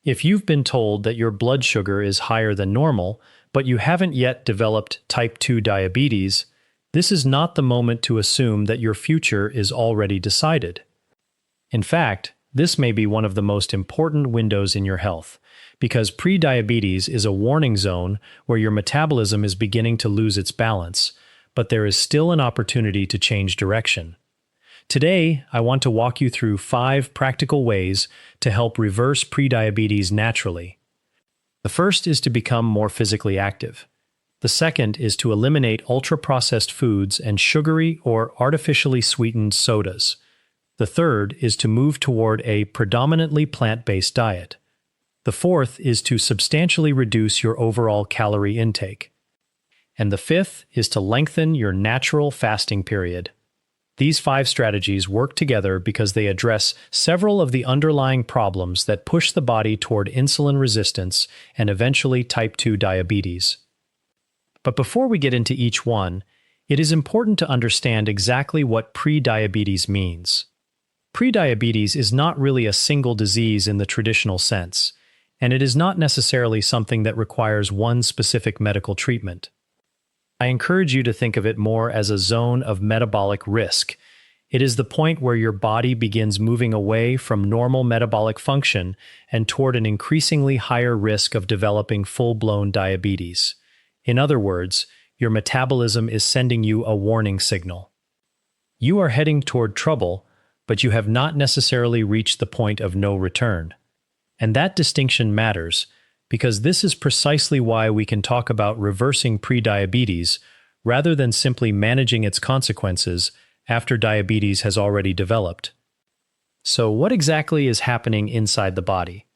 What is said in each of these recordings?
If you've been told that your blood sugar is higher than normal, but you haven't yet developed type 2 diabetes, this is not the moment to assume that your future is already decided. In fact, this may be one of the most important windows in your health, because prediabetes is a warning zone where your metabolism is beginning to lose its balance, but there is still an opportunity to change direction. Today, I want to walk you through 5 practical ways to help reverse prediabetes naturally. The first is to become more physically active. The second is to eliminate ultra-processed foods and sugary or artificially sweetened sodas. The third is to move toward a predominantly plant-based diet. The fourth is to substantially reduce your overall calorie intake. And the fifth is to lengthen your natural fasting period. These 5 strategies work together because they address several of the underlying problems that push the body toward insulin resistance and eventually type 2 diabetes. But before we get into each one, it is important to understand exactly what prediabetes means. Prediabetes is not really a single disease in the traditional sense, and it is not necessarily something that requires one specific medical treatment. I encourage you to think of it more as a zone of metabolic risk. It is the point where your body begins moving away from normal metabolic function and toward an increasingly higher risk of developing full-blown diabetes. In other words, your metabolism is sending you a warning signal. You are heading toward trouble, but you have not necessarily reached the point of no return. And that distinction matters, because this is precisely why we can talk about reversing prediabetes rather than simply managing its consequences after diabetes has already developed. So, what exactly is happening inside the body?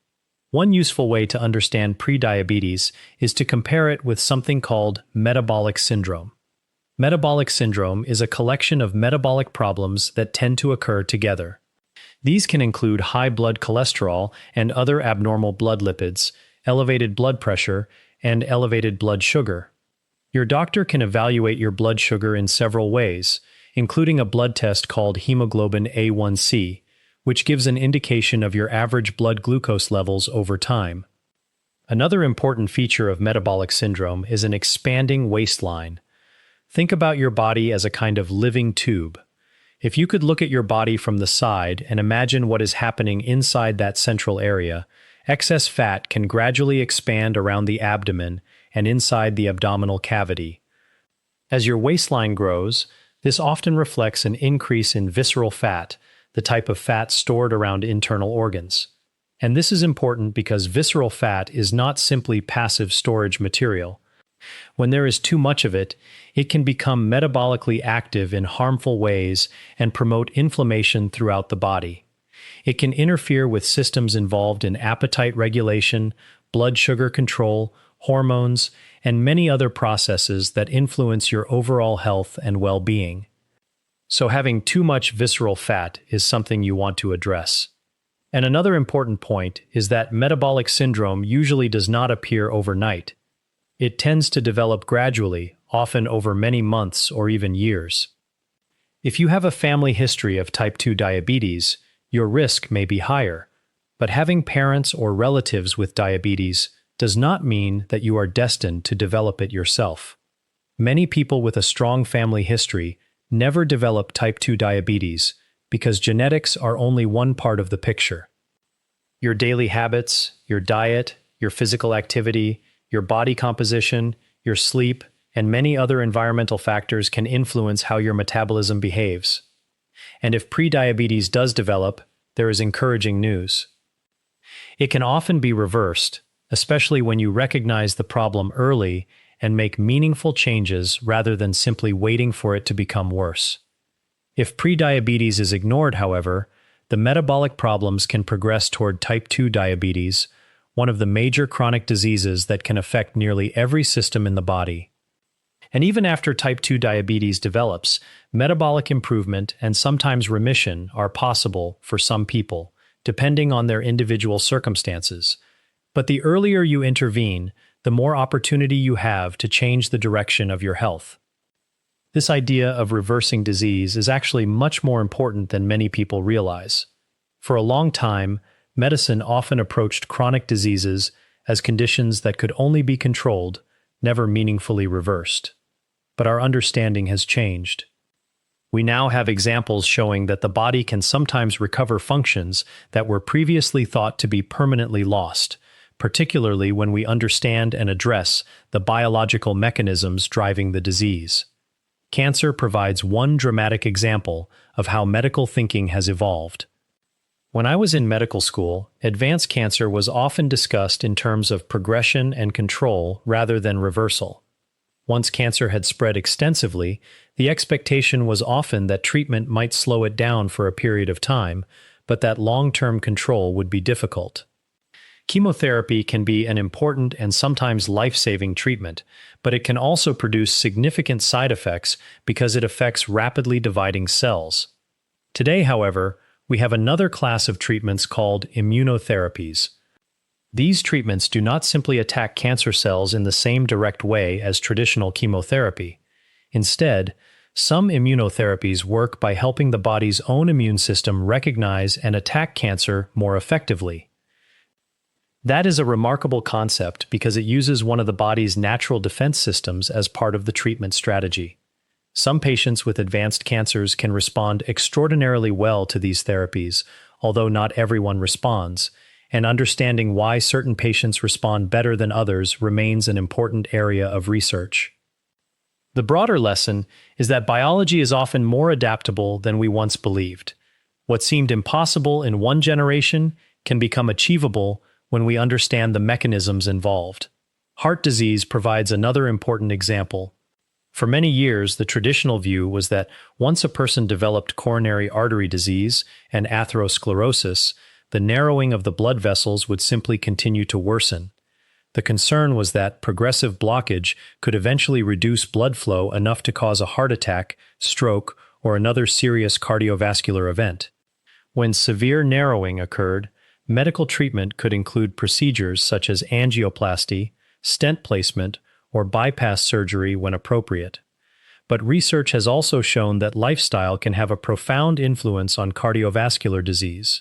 One useful way to understand prediabetes is to compare it with something called metabolic syndrome. Metabolic syndrome is a collection of metabolic problems that tend to occur together. These can include high blood cholesterol and other abnormal blood lipids, elevated blood pressure, and elevated blood sugar. Your doctor can evaluate your blood sugar in several ways, including a blood test called hemoglobin A1C, which gives an indication of your average blood glucose levels over time. Another important feature of metabolic syndrome is an expanding waistline. Think about your body as a kind of living tube. If you could look at your body from the side and imagine what is happening inside that central area, excess fat can gradually expand around the abdomen and inside the abdominal cavity. As your waistline grows, this often reflects an increase in visceral fat, the type of fat stored around internal organs. And this is important because visceral fat is not simply passive storage material. When there is too much of it, it can become metabolically active in harmful ways and promote inflammation throughout the body. It can interfere with systems involved in appetite regulation, blood sugar control, hormones, and many other processes that influence your overall health and well-being. So having too much visceral fat is something you want to address. And another important point is that metabolic syndrome usually does not appear overnight. It tends to develop gradually, often over many months or even years. If you have a family history of type 2 diabetes, your risk may be higher, but having parents or relatives with diabetes does not mean that you are destined to develop it yourself. Many people with a strong family history never develop type 2 diabetes because genetics are only one part of the picture. Your daily habits, your diet, your physical activity, your body composition, your sleep, and many other environmental factors can influence how your metabolism behaves. And if prediabetes does develop, there is encouraging news. It can often be reversed, especially when you recognize the problem early and make meaningful changes rather than simply waiting for it to become worse. If prediabetes is ignored, however, the metabolic problems can progress toward type 2 diabetes, one of the major chronic diseases that can affect nearly every system in the body. And even after type 2 diabetes develops, metabolic improvement and sometimes remission are possible for some people, depending on their individual circumstances. But the earlier you intervene, the more opportunity you have to change the direction of your health. This idea of reversing disease is actually much more important than many people realize. For a long time, medicine often approached chronic diseases as conditions that could only be controlled, never meaningfully reversed. But our understanding has changed. We now have examples showing that the body can sometimes recover functions that were previously thought to be permanently lost, particularly when we understand and address the biological mechanisms driving the disease. Cancer provides one dramatic example of how medical thinking has evolved. When I was in medical school, advanced cancer was often discussed in terms of progression and control rather than reversal. Once cancer had spread extensively, the expectation was often that treatment might slow it down for a period of time, but that long-term control would be difficult. Chemotherapy can be an important and sometimes life-saving treatment, but it can also produce significant side effects because it affects rapidly dividing cells. Today, however, we have another class of treatments called immunotherapies. These treatments do not simply attack cancer cells in the same direct way as traditional chemotherapy. Instead, some immunotherapies work by helping the body's own immune system recognize and attack cancer more effectively. That is a remarkable concept because it uses one of the body's natural defense systems as part of the treatment strategy. Some patients with advanced cancers can respond extraordinarily well to these therapies, although not everyone responds, and understanding why certain patients respond better than others remains an important area of research. The broader lesson is that biology is often more adaptable than we once believed. What seemed impossible in one generation can become achievable when we understand the mechanisms involved. Heart disease provides another important example. For many years, the traditional view was that once a person developed coronary artery disease and atherosclerosis, the narrowing of the blood vessels would simply continue to worsen. The concern was that progressive blockage could eventually reduce blood flow enough to cause a heart attack, stroke, or another serious cardiovascular event. When severe narrowing occurred, medical treatment could include procedures such as angioplasty, stent placement, or bypass surgery when appropriate. But research has also shown that lifestyle can have a profound influence on cardiovascular disease.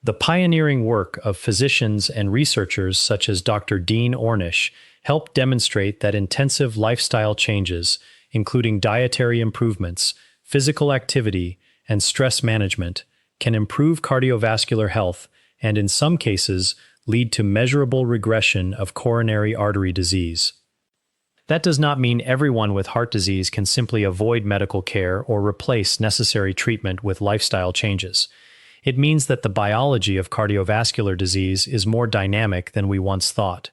The pioneering work of physicians and researchers such as Dr. Dean Ornish helped demonstrate that intensive lifestyle changes, including dietary improvements, physical activity, and stress management, can improve cardiovascular health and, in some cases, lead to measurable regression of coronary artery disease. That does not mean everyone with heart disease can simply avoid medical care or replace necessary treatment with lifestyle changes. It means that the biology of cardiovascular disease is more dynamic than we once thought.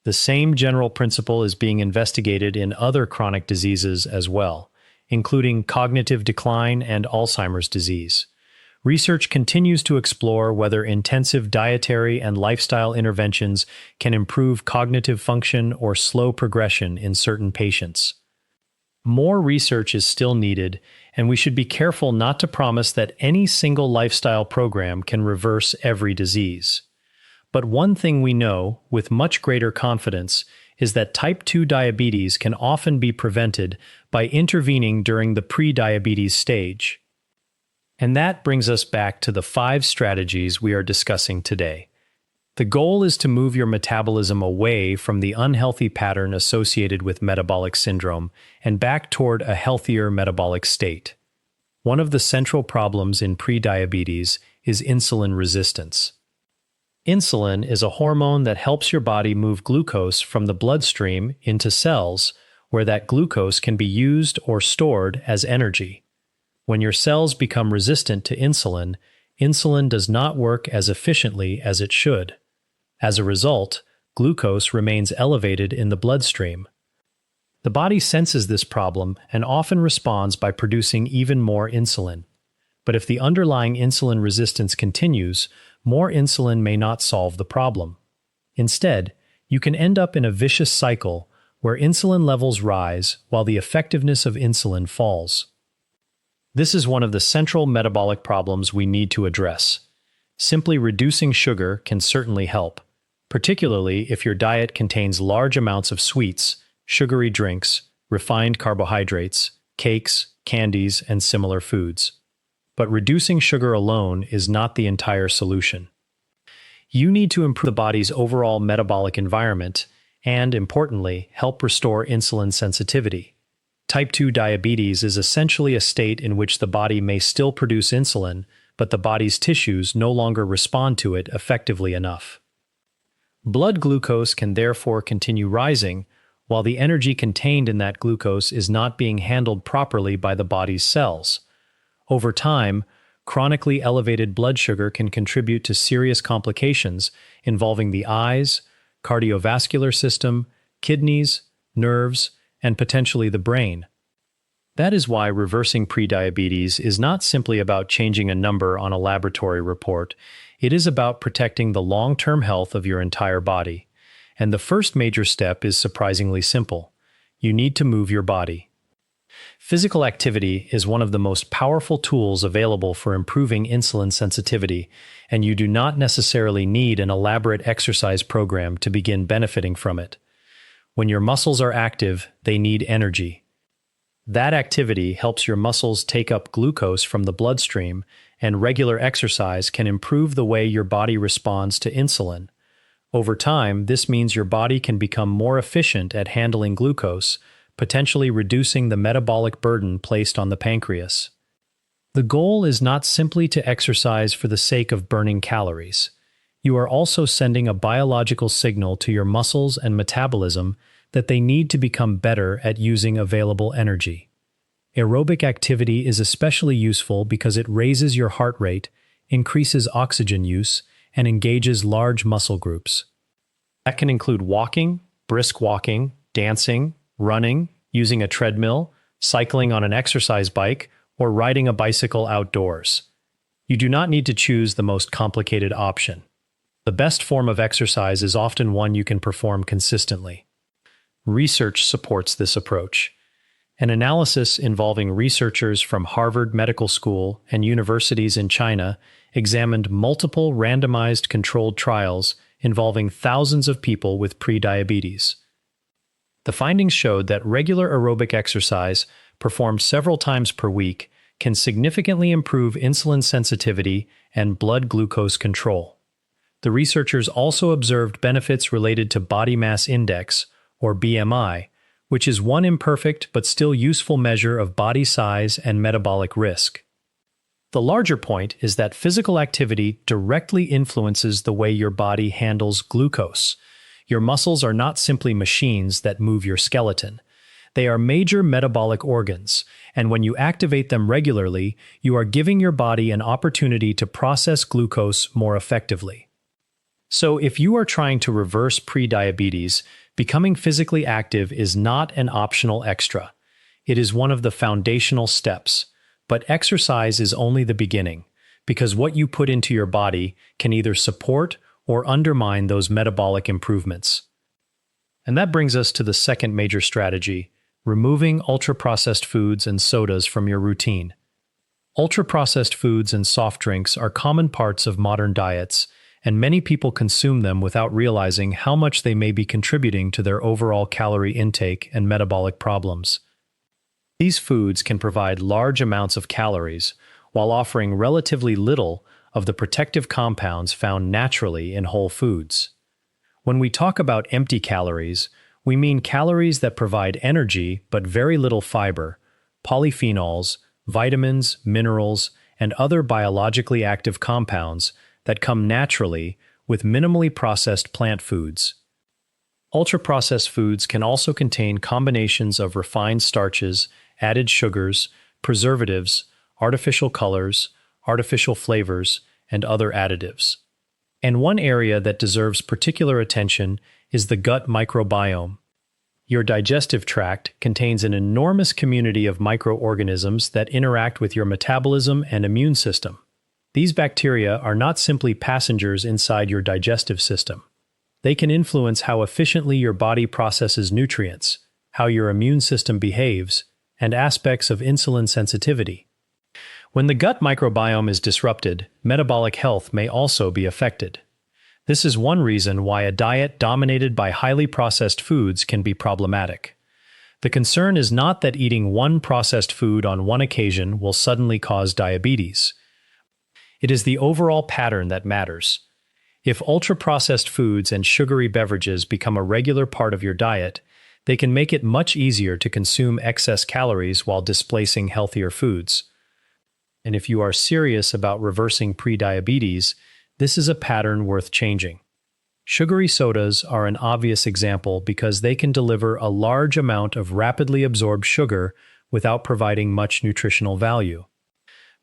The same general principle is being investigated in other chronic diseases as well, including cognitive decline and Alzheimer's disease. Research continues to explore whether intensive dietary and lifestyle interventions can improve cognitive function or slow progression in certain patients. More research is still needed, and we should be careful not to promise that any single lifestyle program can reverse every disease. But one thing we know with much greater confidence is that type 2 diabetes can often be prevented by intervening during the pre-diabetes stage. And that brings us back to the 5 strategies we are discussing today. The goal is to move your metabolism away from the unhealthy pattern associated with metabolic syndrome and back toward a healthier metabolic state. One of the central problems in prediabetes is insulin resistance. Insulin is a hormone that helps your body move glucose from the bloodstream into cells, where that glucose can be used or stored as energy. When your cells become resistant to insulin, insulin does not work as efficiently as it should. As a result, glucose remains elevated in the bloodstream. The body senses this problem and often responds by producing even more insulin. But if the underlying insulin resistance continues, more insulin may not solve the problem. Instead, you can end up in a vicious cycle where insulin levels rise while the effectiveness of insulin falls. This is one of the central metabolic problems we need to address. Simply reducing sugar can certainly help, particularly if your diet contains large amounts of sweets, sugary drinks, refined carbohydrates, cakes, candies, and similar foods. But reducing sugar alone is not the entire solution. You need to improve the body's overall metabolic environment and, importantly, help restore insulin sensitivity. Type 2 diabetes is essentially a state in which the body may still produce insulin, but the body's tissues no longer respond to it effectively enough. Blood glucose can therefore continue rising, while the energy contained in that glucose is not being handled properly by the body's cells. Over time, chronically elevated blood sugar can contribute to serious complications involving the eyes, cardiovascular system, kidneys, nerves, and potentially the brain. That is why reversing prediabetes is not simply about changing a number on a laboratory report. It is about protecting the long-term health of your entire body. And the first major step is surprisingly simple. You need to move your body. Physical activity is one of the most powerful tools available for improving insulin sensitivity, and you do not necessarily need an elaborate exercise program to begin benefiting from it. When your muscles are active, they need energy. That activity helps your muscles take up glucose from the bloodstream, and regular exercise can improve the way your body responds to insulin. Over time, this means your body can become more efficient at handling glucose, potentially reducing the metabolic burden placed on the pancreas. The goal is not simply to exercise for the sake of burning calories. You are also sending a biological signal to your muscles and metabolism that they need to become better at using available energy. Aerobic activity is especially useful because it raises your heart rate, increases oxygen use, and engages large muscle groups. That can include walking, brisk walking, dancing, running, using a treadmill, cycling on an exercise bike, or riding a bicycle outdoors. You do not need to choose the most complicated option. The best form of exercise is often one you can perform consistently. Research supports this approach. An analysis involving researchers from Harvard Medical School and universities in China examined multiple randomized controlled trials involving thousands of people with prediabetes. The findings showed that regular aerobic exercise, performed several times per week, can significantly improve insulin sensitivity and blood glucose control. The researchers also observed benefits related to body mass index, or BMI, which is one imperfect but still useful measure of body size and metabolic risk. The larger point is that physical activity directly influences the way your body handles glucose. Your muscles are not simply machines that move your skeleton. They are major metabolic organs, and when you activate them regularly, you are giving your body an opportunity to process glucose more effectively. So if you are trying to reverse prediabetes, becoming physically active is not an optional extra. It is one of the foundational steps. But exercise is only the beginning, because what you put into your body can either support or undermine those metabolic improvements. And that brings us to the second major strategy, removing ultra-processed foods and sodas from your routine. Ultra-processed foods and soft drinks are common parts of modern diets, and many people consume them without realizing how much they may be contributing to their overall calorie intake and metabolic problems. These foods can provide large amounts of calories while offering relatively little of the protective compounds found naturally in whole foods. When we talk about empty calories, we mean calories that provide energy but very little fiber, polyphenols, vitamins, minerals, and other biologically active compounds that come naturally with minimally processed plant foods. Ultra-processed foods can also contain combinations of refined starches, added sugars, preservatives, artificial colors, artificial flavors, and other additives. And one area that deserves particular attention is the gut microbiome. Your digestive tract contains an enormous community of microorganisms that interact with your metabolism and immune system. These bacteria are not simply passengers inside your digestive system. They can influence how efficiently your body processes nutrients, how your immune system behaves, and aspects of insulin sensitivity. When the gut microbiome is disrupted, metabolic health may also be affected. This is one reason why a diet dominated by highly processed foods can be problematic. The concern is not that eating one processed food on one occasion will suddenly cause diabetes. It is the overall pattern that matters. If ultra-processed foods and sugary beverages become a regular part of your diet, they can make it much easier to consume excess calories while displacing healthier foods. And if you are serious about reversing prediabetes, this is a pattern worth changing. Sugary sodas are an obvious example because they can deliver a large amount of rapidly absorbed sugar without providing much nutritional value.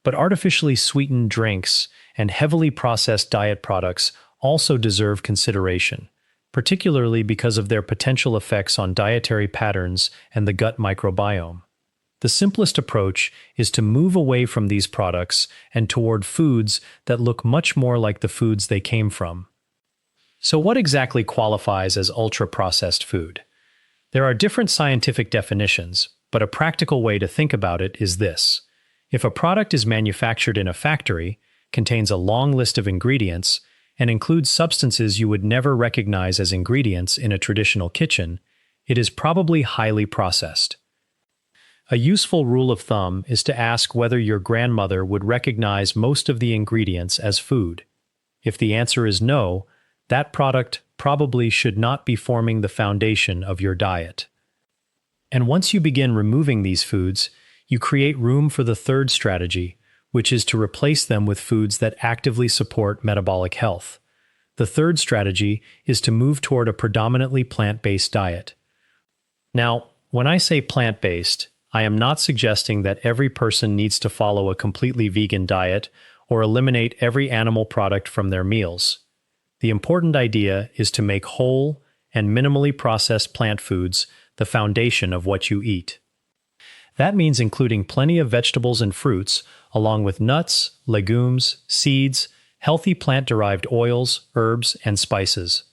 But artificially sweetened drinks and heavily processed diet products also deserve consideration, particularly because of their potential effects on dietary patterns and the gut microbiome. The simplest approach is to move away from these products and toward foods that look much more like the foods they came from. So what exactly qualifies as ultra-processed food? There are different scientific definitions, but a practical way to think about it is this. If a product is manufactured in a factory, contains a long list of ingredients, and includes substances you would never recognize as ingredients in a traditional kitchen, it is probably highly processed. A useful rule of thumb is to ask whether your grandmother would recognize most of the ingredients as food. If the answer is no, that product probably should not be forming the foundation of your diet. And once you begin removing these foods, you create room for the third strategy, which is to replace them with foods that actively support metabolic health. The third strategy is to move toward a predominantly plant-based diet. Now, when I say plant-based, I am not suggesting that every person needs to follow a completely vegan diet or eliminate every animal product from their meals. The important idea is to make whole and minimally processed plant foods the foundation of what you eat. That means including plenty of vegetables and fruits, along with nuts, legumes, seeds, healthy plant-derived oils, herbs, and spices.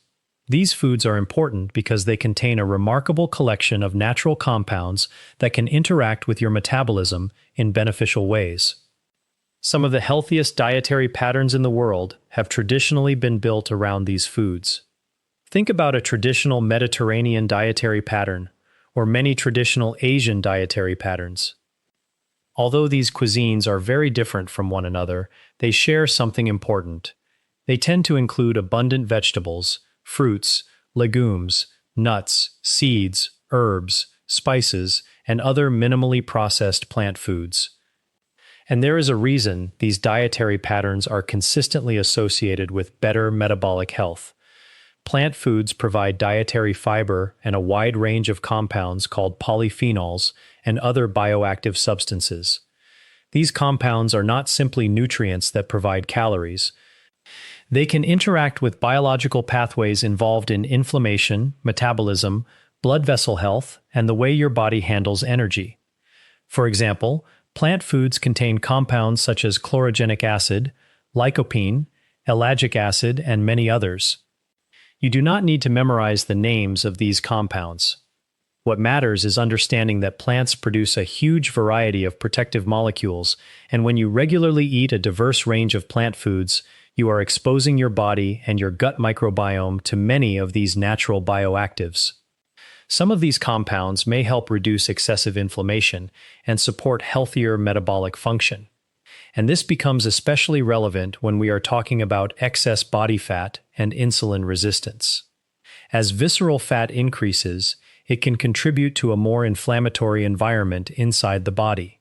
These foods are important because they contain a remarkable collection of natural compounds that can interact with your metabolism in beneficial ways. Some of the healthiest dietary patterns in the world have traditionally been built around these foods. Think about a traditional Mediterranean dietary pattern, or many traditional Asian dietary patterns. Although these cuisines are very different from one another, they share something important. They tend to include abundant vegetables, fruits, legumes, nuts, seeds, herbs, spices, and other minimally processed plant foods. And there is a reason these dietary patterns are consistently associated with better metabolic health. Plant foods provide dietary fiber and a wide range of compounds called polyphenols and other bioactive substances. These compounds are not simply nutrients that provide calories. They can interact with biological pathways involved in inflammation, metabolism, blood vessel health, and the way your body handles energy. For example, plant foods contain compounds such as chlorogenic acid, lycopene, ellagic acid, and many others. You do not need to memorize the names of these compounds. What matters is understanding that plants produce a huge variety of protective molecules, and when you regularly eat a diverse range of plant foods, you are exposing your body and your gut microbiome to many of these natural bioactives. Some of these compounds may help reduce excessive inflammation and support healthier metabolic function. And this becomes especially relevant when we are talking about excess body fat and insulin resistance. As visceral fat increases, it can contribute to a more inflammatory environment inside the body.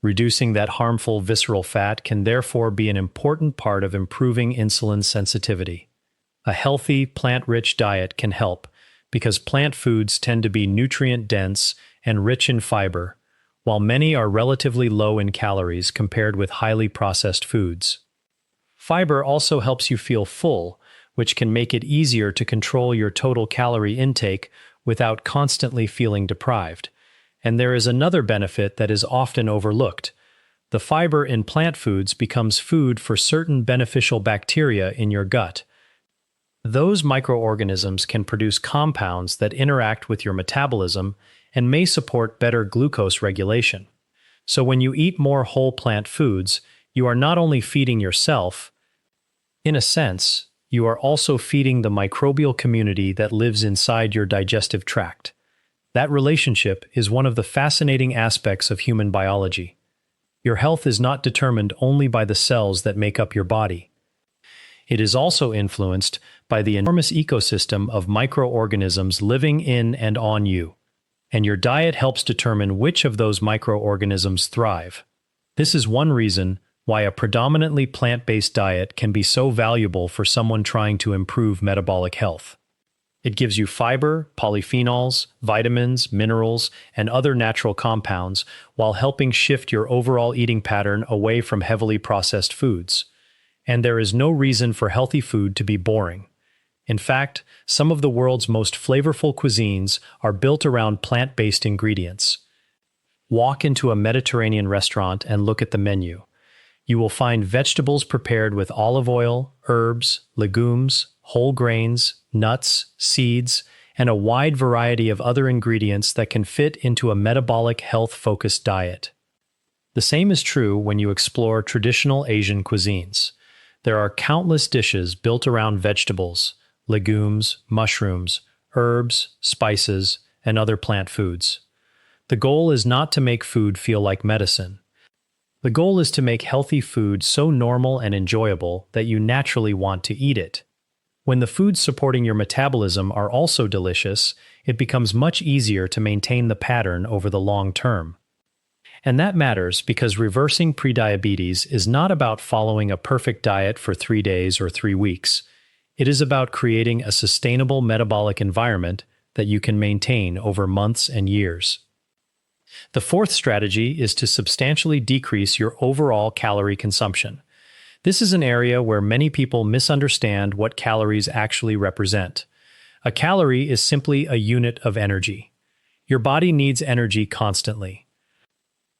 Reducing that harmful visceral fat can therefore be an important part of improving insulin sensitivity. A healthy, plant-rich diet can help, because plant foods tend to be nutrient-dense and rich in fiber, while many are relatively low in calories compared with highly processed foods. Fiber also helps you feel full, which can make it easier to control your total calorie intake without constantly feeling deprived. And there is another benefit that is often overlooked. The fiber in plant foods becomes food for certain beneficial bacteria in your gut. Those microorganisms can produce compounds that interact with your metabolism and may support better glucose regulation. So when you eat more whole plant foods, you are not only feeding yourself, in a sense, you are also feeding the microbial community that lives inside your digestive tract. That relationship is one of the fascinating aspects of human biology. Your health is not determined only by the cells that make up your body. It is also influenced by the enormous ecosystem of microorganisms living in and on you, and your diet helps determine which of those microorganisms thrive. This is one reason why a predominantly plant-based diet can be so valuable for someone trying to improve metabolic health. It gives you fiber, polyphenols, vitamins, minerals, and other natural compounds while helping shift your overall eating pattern away from heavily processed foods. And there is no reason for healthy food to be boring. In fact, some of the world's most flavorful cuisines are built around plant-based ingredients. Walk into a Mediterranean restaurant and look at the menu. You will find vegetables prepared with olive oil, herbs, legumes, whole grains, nuts, seeds, and a wide variety of other ingredients that can fit into a metabolic health-focused diet. The same is true when you explore traditional Asian cuisines. There are countless dishes built around vegetables, legumes, mushrooms, herbs, spices, and other plant foods. The goal is not to make food feel like medicine. The goal is to make healthy food so normal and enjoyable that you naturally want to eat it. When the foods supporting your metabolism are also delicious, it becomes much easier to maintain the pattern over the long term. And that matters because reversing prediabetes is not about following a perfect diet for 3 days or 3 weeks. It is about creating a sustainable metabolic environment that you can maintain over months and years. The fourth strategy is to substantially decrease your overall calorie consumption. This is an area where many people misunderstand what calories actually represent. A calorie is simply a unit of energy. Your body needs energy constantly.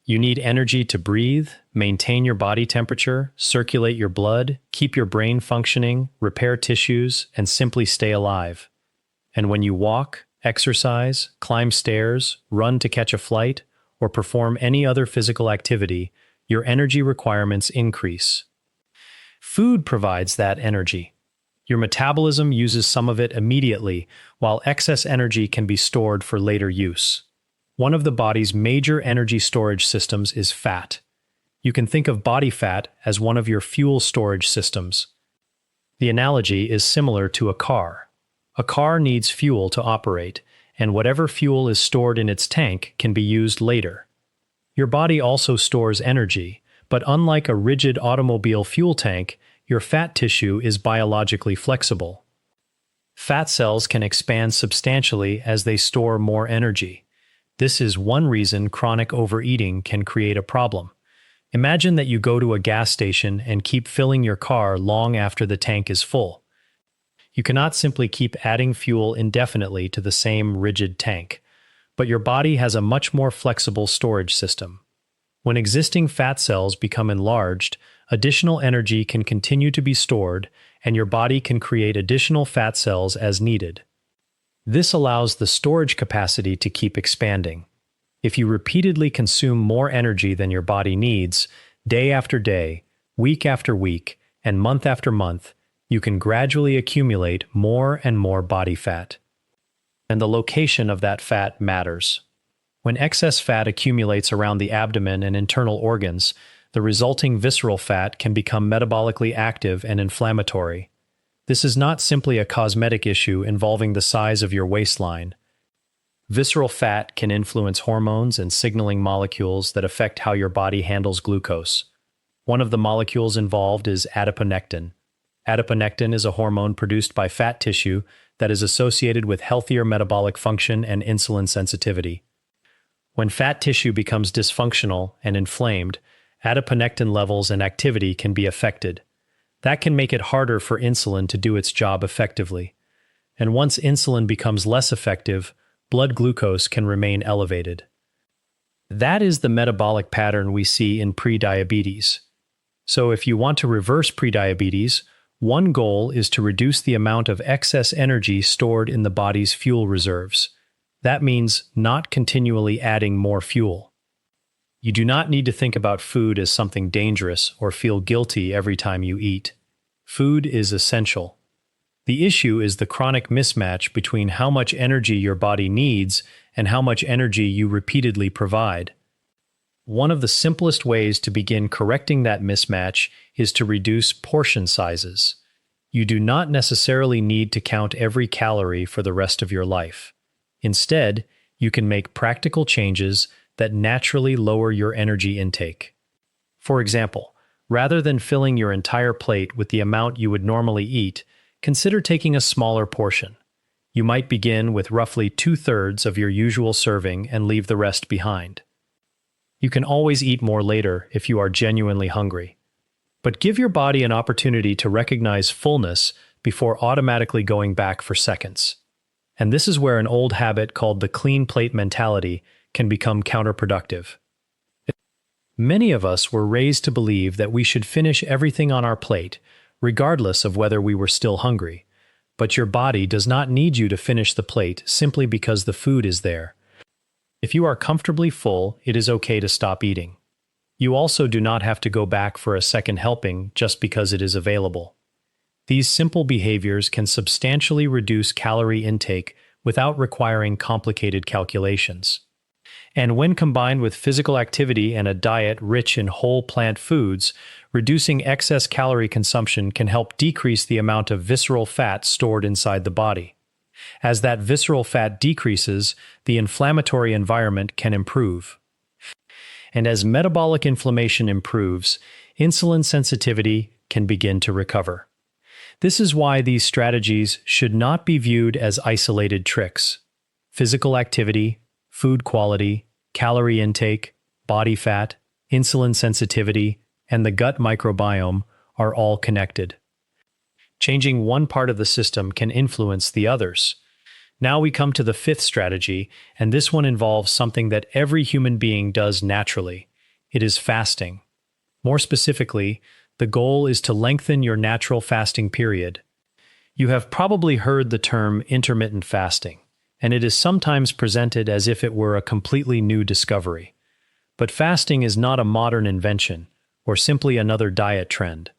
You need energy to breathe, maintain your body temperature, circulate your blood, keep your brain functioning, repair tissues, and simply stay alive. And when you walk, exercise, climb stairs, run to catch a flight, or perform any other physical activity, your energy requirements increase. Food provides that energy. Your metabolism uses some of it immediately, while excess energy can be stored for later use. One of the body's major energy storage systems is fat. You can think of body fat as one of your fuel storage systems. The analogy is similar to a car. A car needs fuel to operate, and whatever fuel is stored in its tank can be used later. Your body also stores energy, but unlike a rigid automobile fuel tank, your fat tissue is biologically flexible. Fat cells can expand substantially as they store more energy. This is one reason chronic overeating can create a problem. Imagine that you go to a gas station and keep filling your car long after the tank is full. You cannot simply keep adding fuel indefinitely to the same rigid tank, but your body has a much more flexible storage system. When existing fat cells become enlarged, additional energy can continue to be stored, and your body can create additional fat cells as needed. This allows the storage capacity to keep expanding. If you repeatedly consume more energy than your body needs, day after day, week after week, and month after month, you can gradually accumulate more and more body fat. And the location of that fat matters. When excess fat accumulates around the abdomen and internal organs, the resulting visceral fat can become metabolically active and inflammatory. This is not simply a cosmetic issue involving the size of your waistline. Visceral fat can influence hormones and signaling molecules that affect how your body handles glucose. One of the molecules involved is adiponectin. Adiponectin is a hormone produced by fat tissue that is associated with healthier metabolic function and insulin sensitivity. When fat tissue becomes dysfunctional and inflamed, adiponectin levels and activity can be affected. That can make it harder for insulin to do its job effectively. And once insulin becomes less effective, blood glucose can remain elevated. That is the metabolic pattern we see in prediabetes. So if you want to reverse prediabetes, one goal is to reduce the amount of excess energy stored in the body's fuel reserves. That means not continually adding more fuel. You do not need to think about food as something dangerous or feel guilty every time you eat. Food is essential. The issue is the chronic mismatch between how much energy your body needs and how much energy you repeatedly provide. One of the simplest ways to begin correcting that mismatch is to reduce portion sizes. You do not necessarily need to count every calorie for the rest of your life. Instead, you can make practical changes that naturally lower your energy intake. For example, rather than filling your entire plate with the amount you would normally eat, consider taking a smaller portion. You might begin with roughly 2/3 of your usual serving and leave the rest behind. You can always eat more later if you are genuinely hungry. But give your body an opportunity to recognize fullness before automatically going back for seconds. And this is where an old habit called the clean plate mentality can become counterproductive. Many of us were raised to believe that we should finish everything on our plate, regardless of whether we were still hungry. But your body does not need you to finish the plate simply because the food is there. If you are comfortably full, it is okay to stop eating. You also do not have to go back for a second helping just because it is available. These simple behaviors can substantially reduce calorie intake without requiring complicated calculations. And when combined with physical activity and a diet rich in whole plant foods, reducing excess calorie consumption can help decrease the amount of visceral fat stored inside the body. As that visceral fat decreases, the inflammatory environment can improve. And as metabolic inflammation improves, insulin sensitivity can begin to recover. This is why these strategies should not be viewed as isolated tricks. Physical activity, food quality, calorie intake, body fat, insulin sensitivity, and the gut microbiome are all connected. Changing one part of the system can influence the others. Now we come to the fifth strategy, and this one involves something that every human being does naturally. It is fasting. More specifically, the goal is to lengthen your natural fasting period. You have probably heard the term intermittent fasting, and it is sometimes presented as if it were a completely new discovery. But fasting is not a modern invention, or simply another diet trend.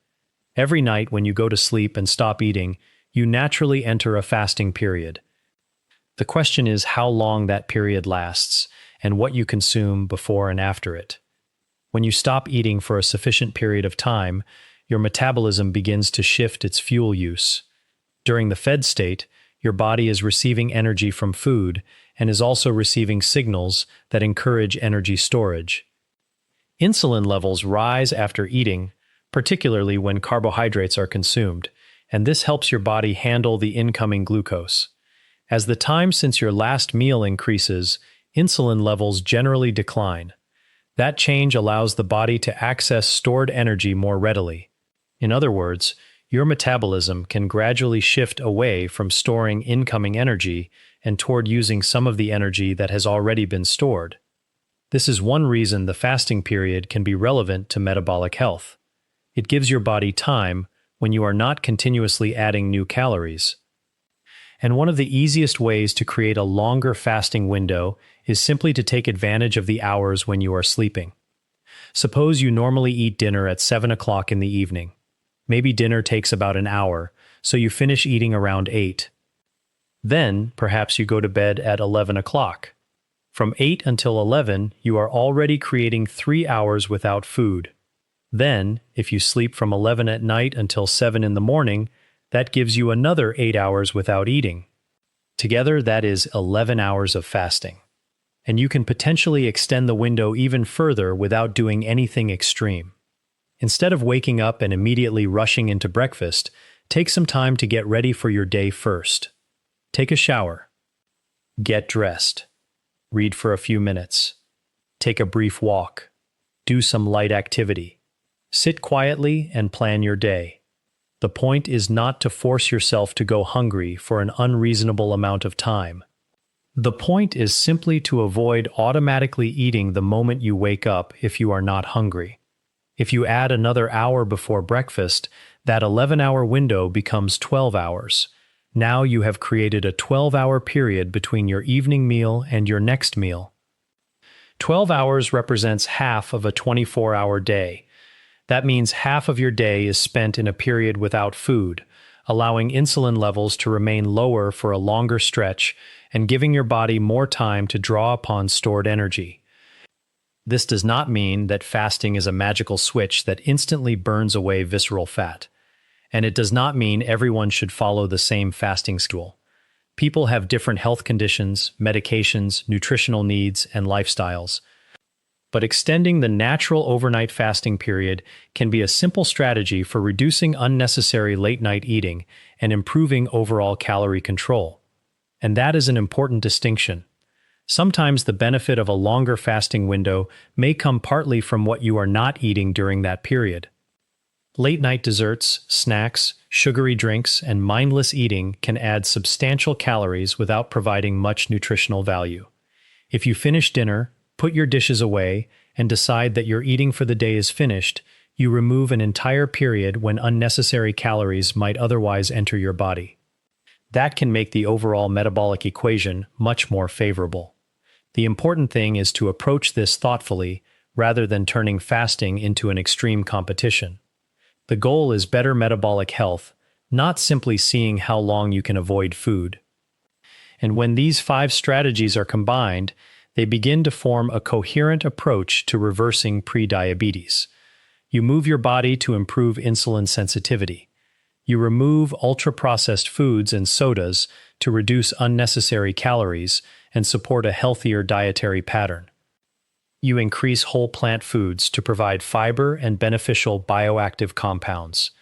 Every night when you go to sleep and stop eating, you naturally enter a fasting period. The question is how long that period lasts and what you consume before and after it. When you stop eating for a sufficient period of time, your metabolism begins to shift its fuel use. During the fed state, your body is receiving energy from food and is also receiving signals that encourage energy storage. Insulin levels rise after eating, particularly when carbohydrates are consumed, and this helps your body handle the incoming glucose. As the time since your last meal increases, insulin levels generally decline. That change allows the body to access stored energy more readily. In other words, your metabolism can gradually shift away from storing incoming energy and toward using some of the energy that has already been stored. This is one reason the fasting period can be relevant to metabolic health. It gives your body time when you are not continuously adding new calories. And one of the easiest ways to create a longer fasting window is simply to take advantage of the hours when you are sleeping. Suppose you normally eat dinner at 7 o'clock in the evening. Maybe dinner takes about an hour, so you finish eating around 8. Then, perhaps you go to bed at 11 o'clock. From 8 until 11, you are already creating 3 hours without food. Then, if you sleep from 11 at night until 7 in the morning, that gives you another 8 hours without eating. Together, that is 11 hours of fasting. And you can potentially extend the window even further without doing anything extreme. Instead of waking up and immediately rushing into breakfast, take some time to get ready for your day first. Take a shower. Get dressed. Read for a few minutes. Take a brief walk. Do some light activity. Sit quietly and plan your day. The point is not to force yourself to go hungry for an unreasonable amount of time. The point is simply to avoid automatically eating the moment you wake up if you are not hungry. If you add another hour before breakfast, that 11-hour window becomes 12 hours. Now you have created a 12-hour period between your evening meal and your next meal. 12 hours represents half of a 24-hour day. That means half of your day is spent in a period without food, allowing insulin levels to remain lower for a longer stretch and giving your body more time to draw upon stored energy. This does not mean that fasting is a magical switch that instantly burns away visceral fat. And it does not mean everyone should follow the same fasting schedule. People have different health conditions, medications, nutritional needs, and lifestyles. But extending the natural overnight fasting period can be a simple strategy for reducing unnecessary late-night eating and improving overall calorie control. And that is an important distinction. Sometimes the benefit of a longer fasting window may come partly from what you are not eating during that period. Late-night desserts, snacks, sugary drinks, and mindless eating can add substantial calories without providing much nutritional value. If you finish dinner, put your dishes away, and decide that your eating for the day is finished, you remove an entire period when unnecessary calories might otherwise enter your body. That can make the overall metabolic equation much more favorable. The important thing is to approach this thoughtfully rather than turning fasting into an extreme competition. The goal is better metabolic health, not simply seeing how long you can avoid food. And when these 5 strategies are combined, they begin to form a coherent approach to reversing prediabetes. You move your body to improve insulin sensitivity. You remove ultra-processed foods and sodas to reduce unnecessary calories and support a healthier dietary pattern. You increase whole plant foods to provide fiber and beneficial bioactive compounds.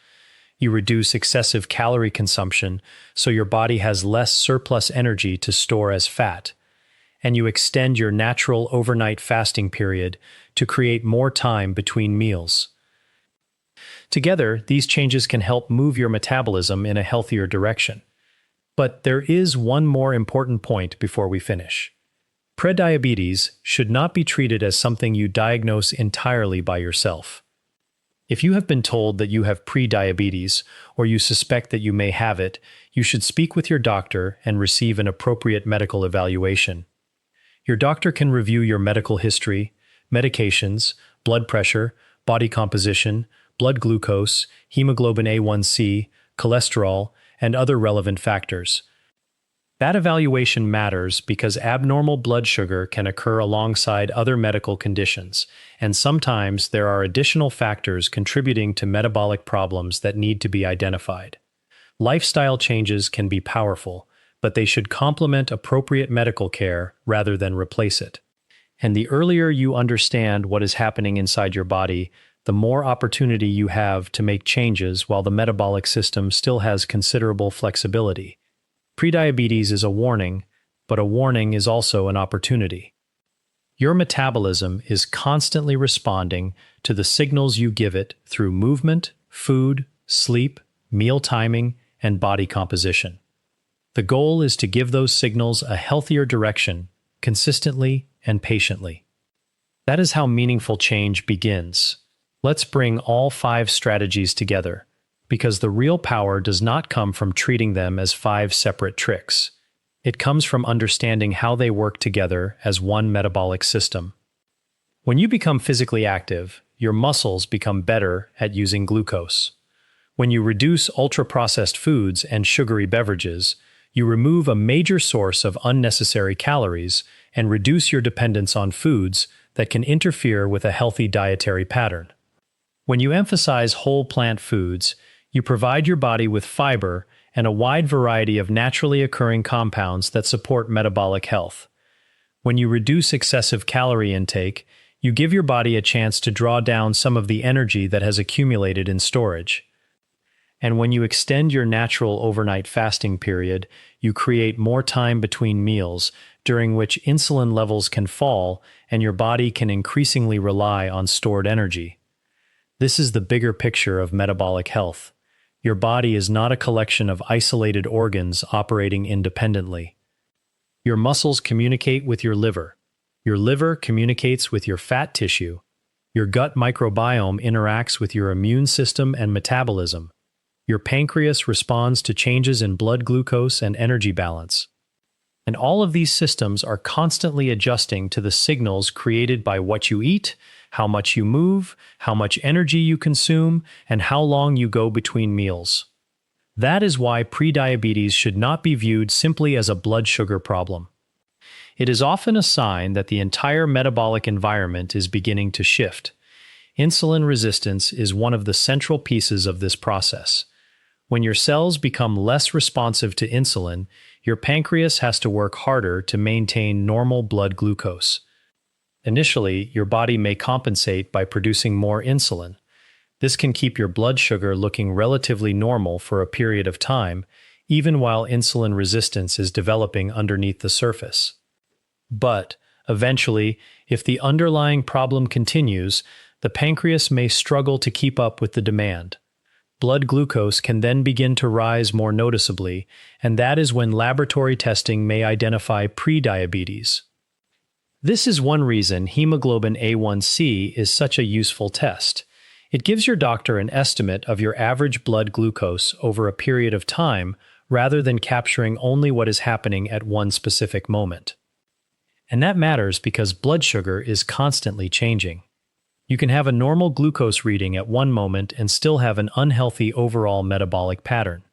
You reduce excessive calorie consumption so your body has less surplus energy to store as fat. And you extend your natural overnight fasting period to create more time between meals. Together, these changes can help move your metabolism in a healthier direction. But there is one more important point before we finish. Prediabetes should not be treated as something you diagnose entirely by yourself. If you have been told that you have prediabetes or you suspect that you may have it, you should speak with your doctor and receive an appropriate medical evaluation. Your doctor can review your medical history, medications, blood pressure, body composition, blood glucose, hemoglobin A1C, cholesterol, and other relevant factors. That evaluation matters because abnormal blood sugar can occur alongside other medical conditions, and sometimes there are additional factors contributing to metabolic problems that need to be identified. Lifestyle changes can be powerful, but they should complement appropriate medical care rather than replace it. And the earlier you understand what is happening inside your body, the more opportunity you have to make changes while the metabolic system still has considerable flexibility. Prediabetes is a warning, but a warning is also an opportunity. Your metabolism is constantly responding to the signals you give it through movement, food, sleep, meal timing, and body composition. The goal is to give those signals a healthier direction, consistently and patiently. That is how meaningful change begins. Let's bring all 5 strategies together, because the real power does not come from treating them as 5 separate tricks. It comes from understanding how they work together as one metabolic system. When you become physically active, your muscles become better at using glucose. When you reduce ultra-processed foods and sugary beverages, you remove a major source of unnecessary calories and reduce your dependence on foods that can interfere with a healthy dietary pattern. When you emphasize whole plant foods, you provide your body with fiber and a wide variety of naturally occurring compounds that support metabolic health. When you reduce excessive calorie intake, you give your body a chance to draw down some of the energy that has accumulated in storage. And when you extend your natural overnight fasting period, you create more time between meals, during which insulin levels can fall and your body can increasingly rely on stored energy. This is the bigger picture of metabolic health. Your body is not a collection of isolated organs operating independently. Your muscles communicate with your liver. Your liver communicates with your fat tissue. Your gut microbiome interacts with your immune system and metabolism. Your pancreas responds to changes in blood glucose and energy balance. And all of these systems are constantly adjusting to the signals created by what you eat, how much you move, how much energy you consume, and how long you go between meals. That is why prediabetes should not be viewed simply as a blood sugar problem. It is often a sign that the entire metabolic environment is beginning to shift. Insulin resistance is one of the central pieces of this process. When your cells become less responsive to insulin, your pancreas has to work harder to maintain normal blood glucose. Initially, your body may compensate by producing more insulin. This can keep your blood sugar looking relatively normal for a period of time, even while insulin resistance is developing underneath the surface. But, eventually, if the underlying problem continues, the pancreas may struggle to keep up with the demand. Blood glucose can then begin to rise more noticeably, and that is when laboratory testing may identify prediabetes. This is one reason hemoglobin A1C is such a useful test. It gives your doctor an estimate of your average blood glucose over a period of time rather than capturing only what is happening at one specific moment. And that matters because blood sugar is constantly changing. You can have a normal glucose reading at one moment and still have an unhealthy overall metabolic pattern.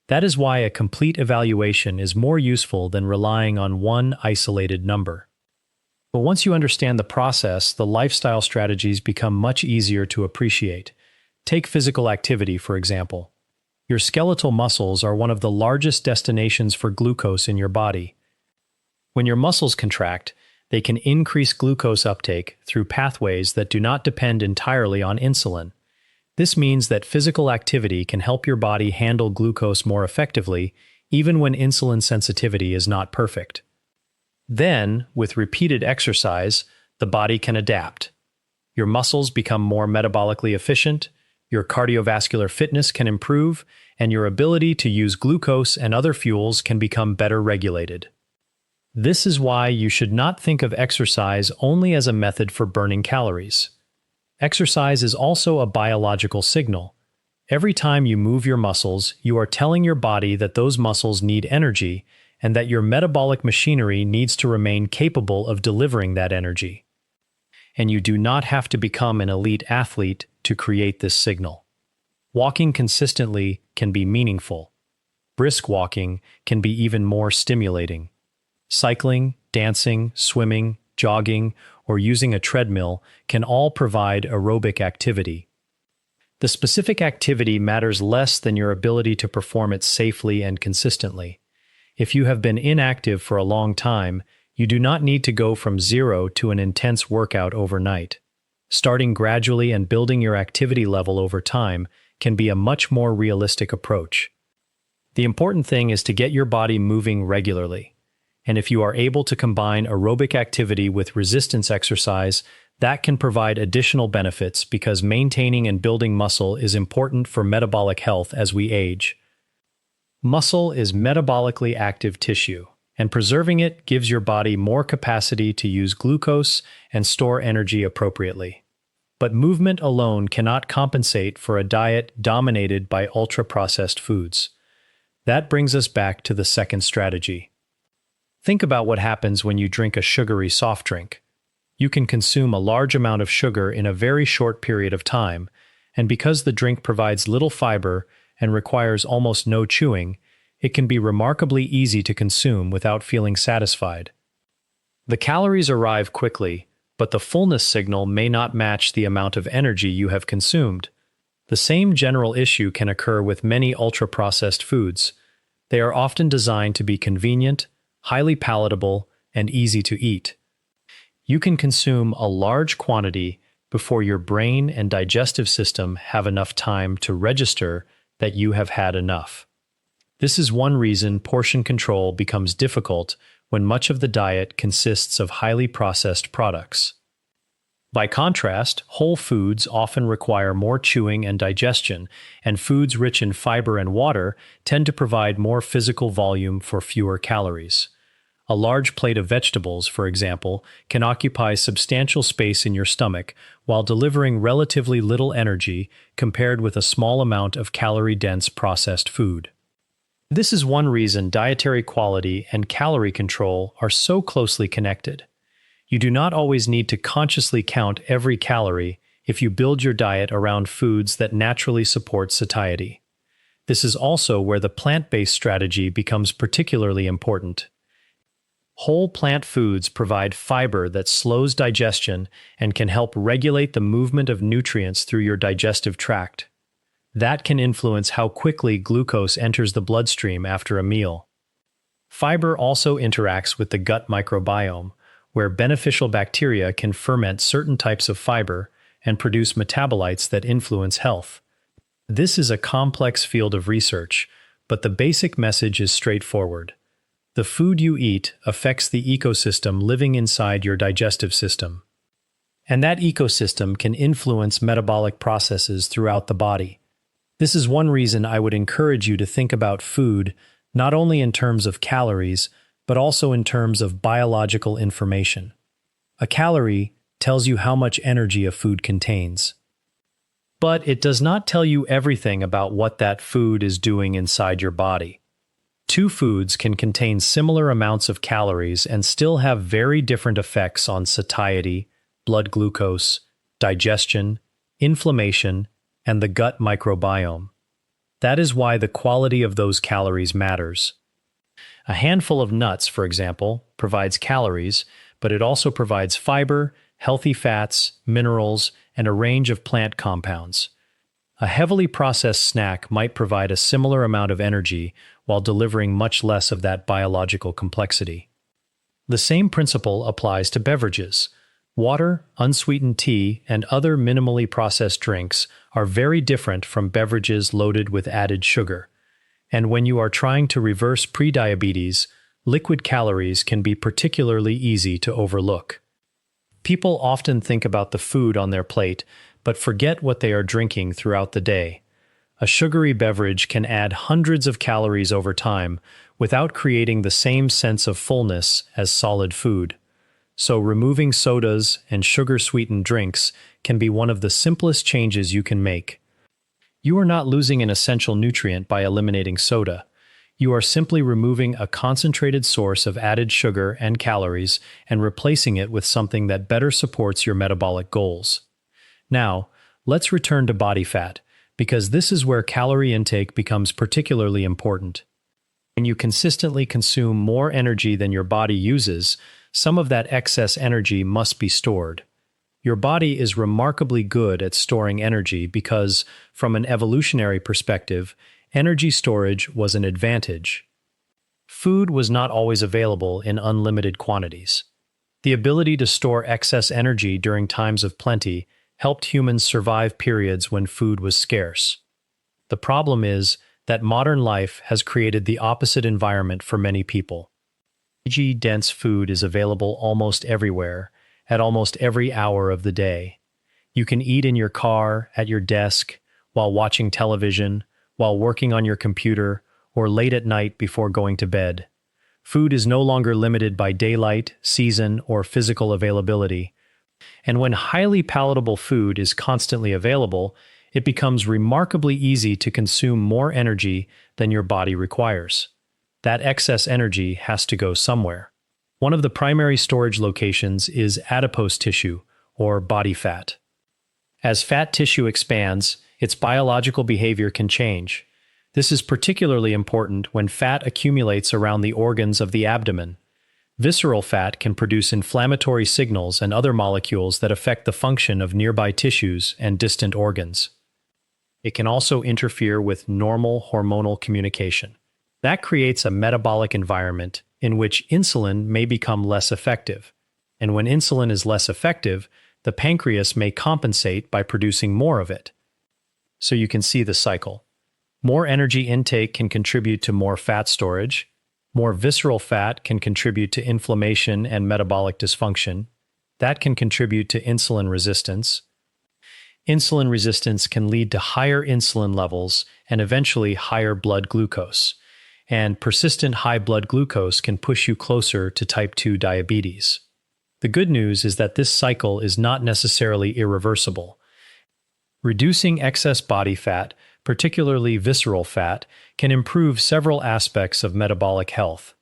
That is why a complete evaluation is more useful than relying on one isolated number. But once you understand the process, the lifestyle strategies become much easier to appreciate. Take physical activity, for example. Your skeletal muscles are one of the largest destinations for glucose in your body. When your muscles contract, they can increase glucose uptake through pathways that do not depend entirely on insulin. This means that physical activity can help your body handle glucose more effectively, even when insulin sensitivity is not perfect. Then, with repeated exercise, the body can adapt. Your muscles become more metabolically efficient, your cardiovascular fitness can improve, and your ability to use glucose and other fuels can become better regulated. This is why you should not think of exercise only as a method for burning calories. Exercise is also a biological signal. Every time you move your muscles, you are telling your body that those muscles need energy and that your metabolic machinery needs to remain capable of delivering that energy. And you do not have to become an elite athlete to create this signal. Walking consistently can be meaningful. Brisk walking can be even more stimulating. Cycling, dancing, swimming, jogging, or using a treadmill can all provide aerobic activity. The specific activity matters less than your ability to perform it safely and consistently. If you have been inactive for a long time, you do not need to go from zero to an intense workout overnight. Starting gradually and building your activity level over time can be a much more realistic approach. The important thing is to get your body moving regularly. And if you are able to combine aerobic activity with resistance exercise, that can provide additional benefits because maintaining and building muscle is important for metabolic health as we age. Muscle is metabolically active tissue, and preserving it gives your body more capacity to use glucose and store energy appropriately. But movement alone cannot compensate for a diet dominated by ultra-processed foods. That brings us back to the second strategy. Think about what happens when you drink a sugary soft drink. You can consume a large amount of sugar in a very short period of time, and because the drink provides little fiber and requires almost no chewing, it can be remarkably easy to consume without feeling satisfied. The calories arrive quickly, but the fullness signal may not match the amount of energy you have consumed. The same general issue can occur with many ultra-processed foods. They are often designed to be convenient, highly palatable, and easy to eat. You can consume a large quantity before your brain and digestive system have enough time to register that you have had enough. This is one reason portion control becomes difficult when much of the diet consists of highly processed products. By contrast, whole foods often require more chewing and digestion, and foods rich in fiber and water tend to provide more physical volume for fewer calories. A large plate of vegetables, for example, can occupy substantial space in your stomach while delivering relatively little energy compared with a small amount of calorie-dense processed food. This is one reason dietary quality and calorie control are so closely connected. You do not always need to consciously count every calorie if you build your diet around foods that naturally support satiety. This is also where the plant-based strategy becomes particularly important. Whole plant foods provide fiber that slows digestion and can help regulate the movement of nutrients through your digestive tract. That can influence how quickly glucose enters the bloodstream after a meal. Fiber also interacts with the gut microbiome, where beneficial bacteria can ferment certain types of fiber and produce metabolites that influence health. This is a complex field of research, but the basic message is straightforward. The food you eat affects the ecosystem living inside your digestive system. And that ecosystem can influence metabolic processes throughout the body. This is one reason I would encourage you to think about food not only in terms of calories, but also in terms of biological information. A calorie tells you how much energy a food contains. But it does not tell you everything about what that food is doing inside your body. Two foods can contain similar amounts of calories and still have very different effects on satiety, blood glucose, digestion, inflammation, and the gut microbiome. That is why the quality of those calories matters. A handful of nuts, for example, provides calories, but it also provides fiber, healthy fats, minerals, and a range of plant compounds. A heavily processed snack might provide a similar amount of energy while delivering much less of that biological complexity. The same principle applies to beverages. Water, unsweetened tea, and other minimally processed drinks are very different from beverages loaded with added sugar. And when you are trying to reverse prediabetes, liquid calories can be particularly easy to overlook. People often think about the food on their plate, but forget what they are drinking throughout the day. A sugary beverage can add hundreds of calories over time without creating the same sense of fullness as solid food. So removing sodas and sugar-sweetened drinks can be one of the simplest changes you can make. You are not losing an essential nutrient by eliminating soda. You are simply removing a concentrated source of added sugar and calories and replacing it with something that better supports your metabolic goals. Now, let's return to body fat, because this is where calorie intake becomes particularly important. When you consistently consume more energy than your body uses, some of that excess energy must be stored. Your body is remarkably good at storing energy because, from an evolutionary perspective, energy storage was an advantage. Food was not always available in unlimited quantities. The ability to store excess energy during times of plenty helped humans survive periods when food was scarce. The problem is that modern life has created the opposite environment for many people. Energy-dense food is available almost everywhere, at almost every hour of the day. You can eat in your car, at your desk, while watching television, while working on your computer, or late at night before going to bed. Food is no longer limited by daylight, season, or physical availability. And when highly palatable food is constantly available, it becomes remarkably easy to consume more energy than your body requires. That excess energy has to go somewhere. One of the primary storage locations is adipose tissue, or body fat. As fat tissue expands, its biological behavior can change. This is particularly important when fat accumulates around the organs of the abdomen. Visceral fat can produce inflammatory signals and other molecules that affect the function of nearby tissues and distant organs. It can also interfere with normal hormonal communication. That creates a metabolic environment in which insulin may become less effective. And when insulin is less effective, the pancreas may compensate by producing more of it. So you can see the cycle. More energy intake can contribute to more fat storage. More visceral fat can contribute to inflammation and metabolic dysfunction. That can contribute to insulin resistance. Insulin resistance can lead to higher insulin levels and eventually higher blood glucose. And persistent high blood glucose can push you closer to type 2 diabetes. The good news is that this cycle is not necessarily irreversible. Reducing excess body fat, particularly visceral fat, can improve several aspects of metabolic health.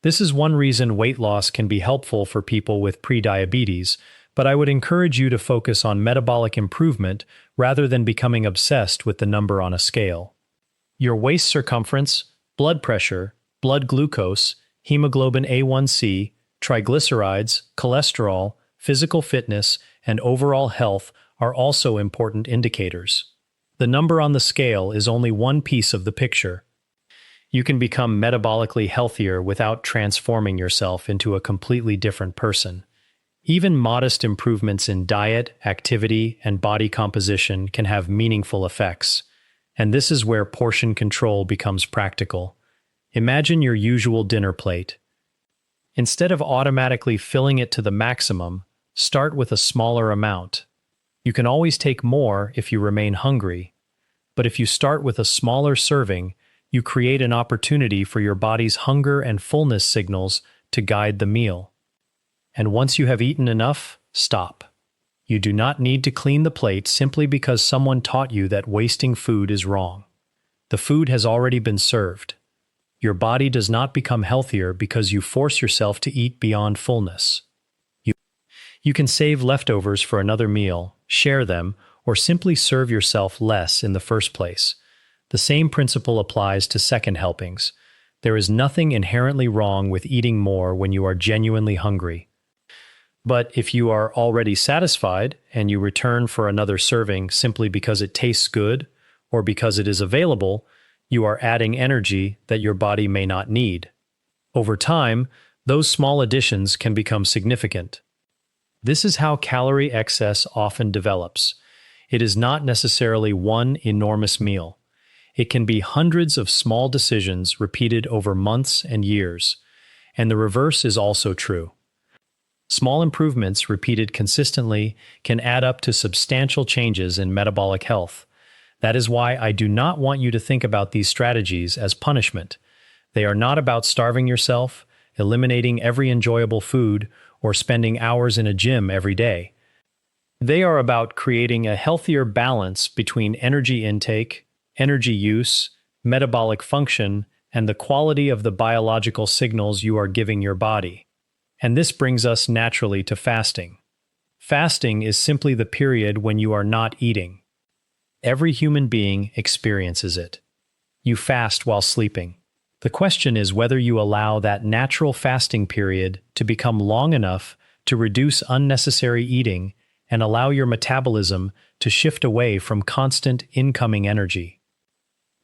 This is one reason weight loss can be helpful for people with prediabetes, but I would encourage you to focus on metabolic improvement rather than becoming obsessed with the number on a scale. Your waist circumference, blood pressure, blood glucose, hemoglobin A1C, triglycerides, cholesterol, physical fitness, and overall health are also important indicators. The number on the scale is only one piece of the picture. You can become metabolically healthier without transforming yourself into a completely different person. Even modest improvements in diet, activity, and body composition can have meaningful effects. And this is where portion control becomes practical. Imagine your usual dinner plate. Instead of automatically filling it to the maximum, start with a smaller amount. You can always take more if you remain hungry. But if you start with a smaller serving, you create an opportunity for your body's hunger and fullness signals to guide the meal. And once you have eaten enough, stop. You do not need to clean the plate simply because someone taught you that wasting food is wrong. The food has already been served. Your body does not become healthier because you force yourself to eat beyond fullness. You can save leftovers for another meal, share them, or simply serve yourself less in the first place. The same principle applies to second helpings. There is nothing inherently wrong with eating more when you are genuinely hungry. But if you are already satisfied and you return for another serving simply because it tastes good or because it is available, you are adding energy that your body may not need. Over time, those small additions can become significant. This is how calorie excess often develops. It is not necessarily one enormous meal. It can be hundreds of small decisions repeated over months and years. And the reverse is also true. Small improvements repeated consistently can add up to substantial changes in metabolic health. That is why I do not want you to think about these strategies as punishment. They are not about starving yourself, eliminating every enjoyable food, or spending hours in a gym every day. They are about creating a healthier balance between energy intake, energy use, metabolic function, and the quality of the biological signals you are giving your body. And this brings us naturally to fasting. Fasting is simply the period when you are not eating. Every human being experiences it. You fast while sleeping. The question is whether you allow that natural fasting period to become long enough to reduce unnecessary eating and allow your metabolism to shift away from constant incoming energy.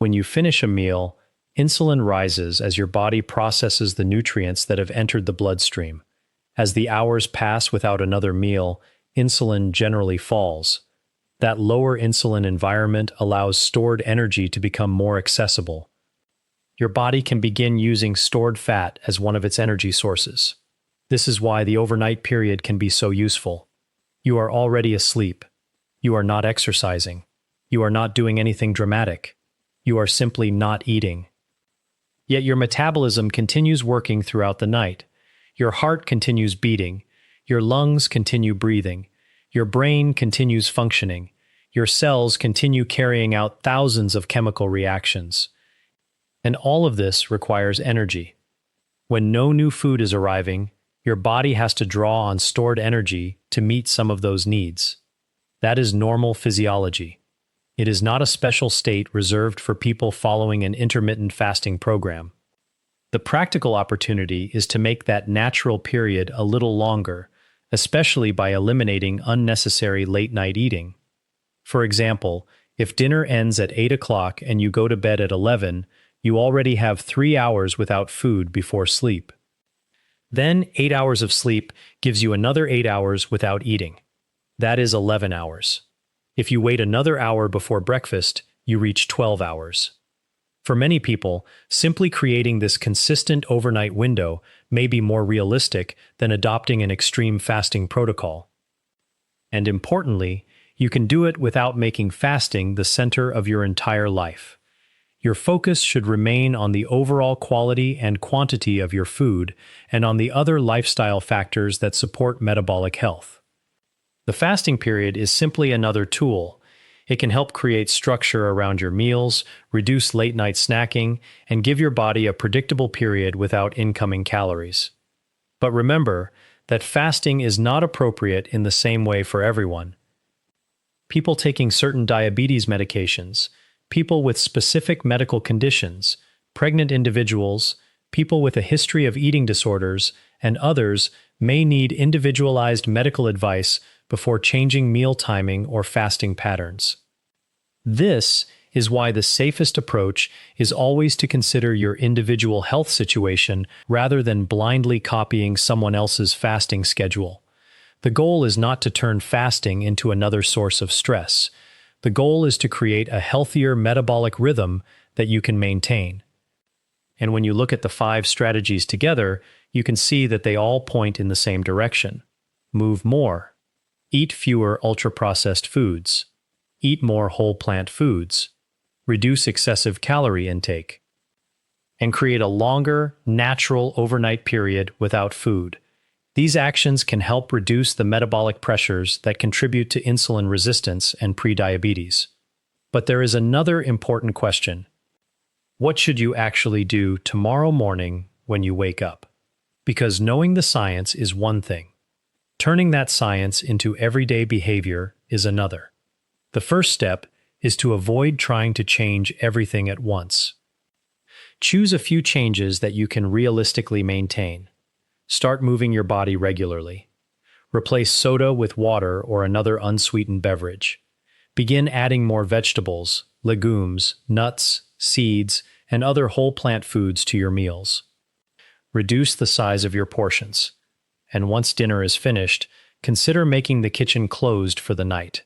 When you finish a meal, insulin rises as your body processes the nutrients that have entered the bloodstream. As the hours pass without another meal, insulin generally falls. That lower insulin environment allows stored energy to become more accessible. Your body can begin using stored fat as one of its energy sources. This is why the overnight period can be so useful. You are already asleep. You are not exercising. You are not doing anything dramatic. You are simply not eating. Yet your metabolism continues working throughout the night. Your heart continues beating. Your lungs continue breathing. Your brain continues functioning. Your cells continue carrying out thousands of chemical reactions. And all of this requires energy. When no new food is arriving, your body has to draw on stored energy to meet some of those needs. That is normal physiology. It is not a special state reserved for people following an intermittent fasting program. The practical opportunity is to make that natural period a little longer, especially by eliminating unnecessary late-night eating. For example, if dinner ends at 8 o'clock and you go to bed at 11, you already have 3 hours without food before sleep. Then 8 hours of sleep gives you another 8 hours without eating. That is 11 hours. If you wait another hour before breakfast, you reach 12 hours. For many people, simply creating this consistent overnight window may be more realistic than adopting an extreme fasting protocol. And importantly, you can do it without making fasting the center of your entire life. Your focus should remain on the overall quality and quantity of your food and on the other lifestyle factors that support metabolic health. The fasting period is simply another tool. It can help create structure around your meals, reduce late-night snacking, and give your body a predictable period without incoming calories. But remember that fasting is not appropriate in the same way for everyone. People taking certain diabetes medications, people with specific medical conditions, pregnant individuals, people with a history of eating disorders, and others may need individualized medical advice before changing meal timing or fasting patterns. This is why the safest approach is always to consider your individual health situation rather than blindly copying someone else's fasting schedule. The goal is not to turn fasting into another source of stress. The goal is to create a healthier metabolic rhythm that you can maintain. And when you look at the 5 strategies together, you can see that they all point in the same direction. Move more. Eat fewer ultra-processed foods. Eat more whole plant foods. Reduce excessive calorie intake. And create a longer, natural overnight period without food. These actions can help reduce the metabolic pressures that contribute to insulin resistance and prediabetes. But there is another important question. What should you actually do tomorrow morning when you wake up? Because knowing the science is one thing. Turning that science into everyday behavior is another. The first step is to avoid trying to change everything at once. Choose a few changes that you can realistically maintain. Start moving your body regularly. Replace soda with water or another unsweetened beverage. Begin adding more vegetables, legumes, nuts, seeds, and other whole plant foods to your meals. Reduce the size of your portions. And once dinner is finished, consider making the kitchen closed for the night.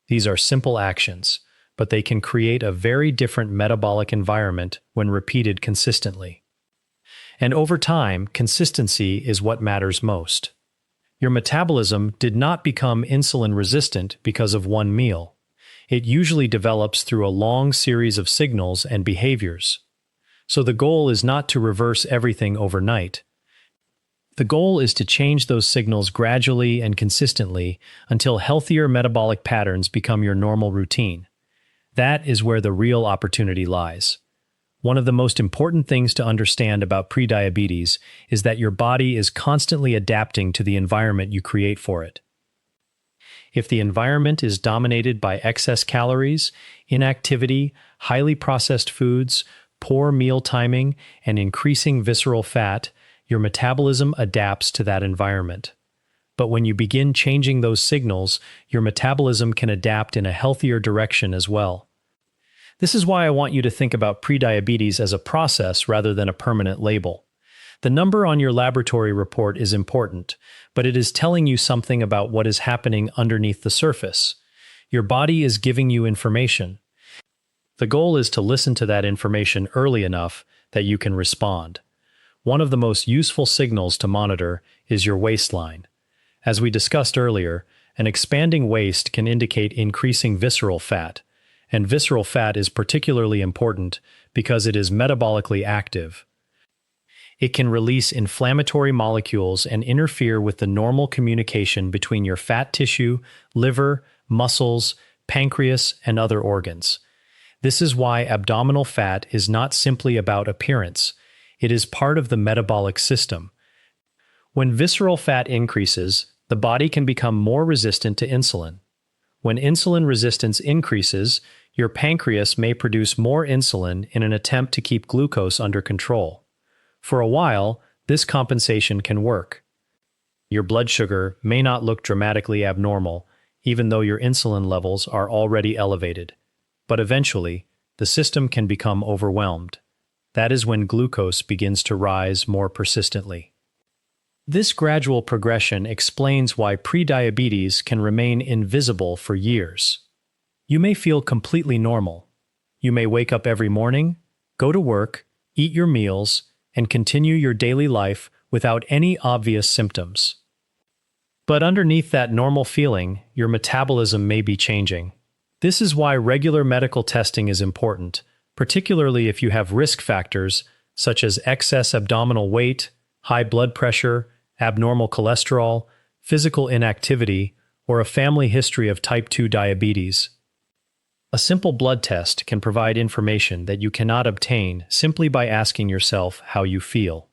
These are simple actions, but they can create a very different metabolic environment when repeated consistently. And over time, consistency is what matters most. Your metabolism did not become insulin resistant because of one meal. It usually develops through a long series of signals and behaviors. So the goal is not to reverse everything overnight. The goal is to change those signals gradually and consistently until healthier metabolic patterns become your normal routine. That is where the real opportunity lies. One of the most important things to understand about prediabetes is that your body is constantly adapting to the environment you create for it. If the environment is dominated by excess calories, inactivity, highly processed foods, poor meal timing, and increasing visceral fat, your metabolism adapts to that environment. But when you begin changing those signals, your metabolism can adapt in a healthier direction as well. This is why I want you to think about prediabetes as a process rather than a permanent label. The number on your laboratory report is important, but it is telling you something about what is happening underneath the surface. Your body is giving you information. The goal is to listen to that information early enough that you can respond. One of the most useful signals to monitor is your waistline. As we discussed earlier, an expanding waist can indicate increasing visceral fat, and visceral fat is particularly important because it is metabolically active. It can release inflammatory molecules and interfere with the normal communication between your fat tissue, liver, muscles, pancreas, and other organs. This is why abdominal fat is not simply about appearance. It is part of the metabolic system. When visceral fat increases, the body can become more resistant to insulin. When insulin resistance increases, your pancreas may produce more insulin in an attempt to keep glucose under control. For a while, this compensation can work. Your blood sugar may not look dramatically abnormal, even though your insulin levels are already elevated. But eventually, the system can become overwhelmed. That is when glucose begins to rise more persistently. This gradual progression explains why prediabetes can remain invisible for years. You may feel completely normal. You may wake up every morning, go to work, eat your meals, and continue your daily life without any obvious symptoms. But underneath that normal feeling, your metabolism may be changing. This is why regular medical testing is important, particularly if you have risk factors such as excess abdominal weight, high blood pressure, abnormal cholesterol, physical inactivity, or a family history of type 2 diabetes. A simple blood test can provide information that you cannot obtain simply by asking yourself how you feel.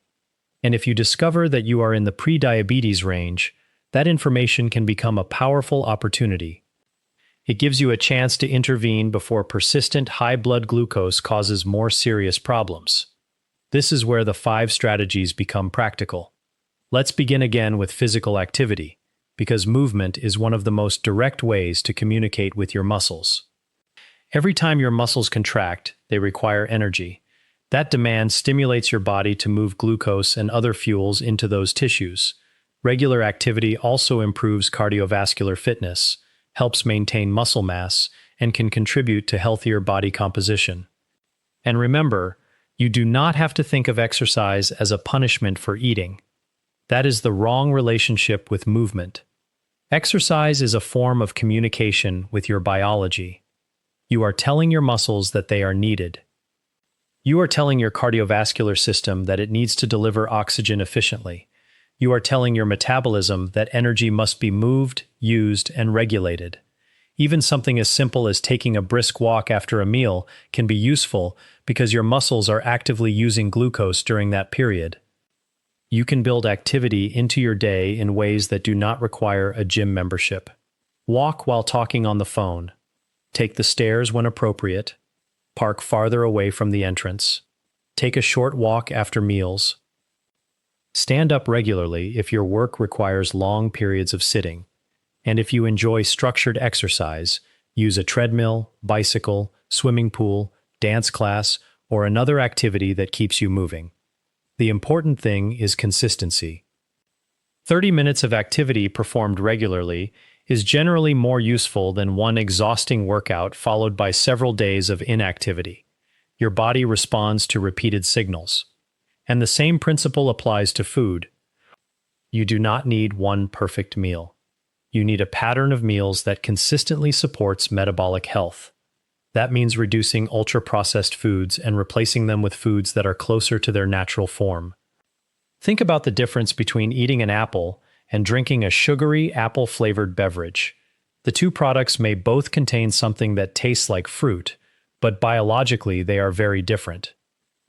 And if you discover that you are in the prediabetes range, that information can become a powerful opportunity. It gives you a chance to intervene before persistent high blood glucose causes more serious problems. This is where the 5 strategies become practical. Let's begin again with physical activity, because movement is one of the most direct ways to communicate with your muscles. Every time your muscles contract, they require energy. That demand stimulates your body to move glucose and other fuels into those tissues. Regular activity also improves cardiovascular fitness, helps maintain muscle mass, and can contribute to healthier body composition. And remember, you do not have to think of exercise as a punishment for eating. That is the wrong relationship with movement. Exercise is a form of communication with your biology. You are telling your muscles that they are needed. You are telling your cardiovascular system that it needs to deliver oxygen efficiently. You are telling your metabolism that energy must be moved, used, and regulated. Even something as simple as taking a brisk walk after a meal can be useful because your muscles are actively using glucose during that period. You can build activity into your day in ways that do not require a gym membership. Walk while talking on the phone. Take the stairs when appropriate. Park farther away from the entrance. Take a short walk after meals. Stand up regularly if your work requires long periods of sitting. And if you enjoy structured exercise, use a treadmill, bicycle, swimming pool, dance class, or another activity that keeps you moving. The important thing is consistency. 30 minutes of activity performed regularly is generally more useful than one exhausting workout followed by several days of inactivity. Your body responds to repeated signals. And the same principle applies to food. You do not need one perfect meal. You need a pattern of meals that consistently supports metabolic health. That means reducing ultra-processed foods and replacing them with foods that are closer to their natural form. Think about the difference between eating an apple and drinking a sugary apple-flavored beverage. The two products may both contain something that tastes like fruit, but biologically they are very different.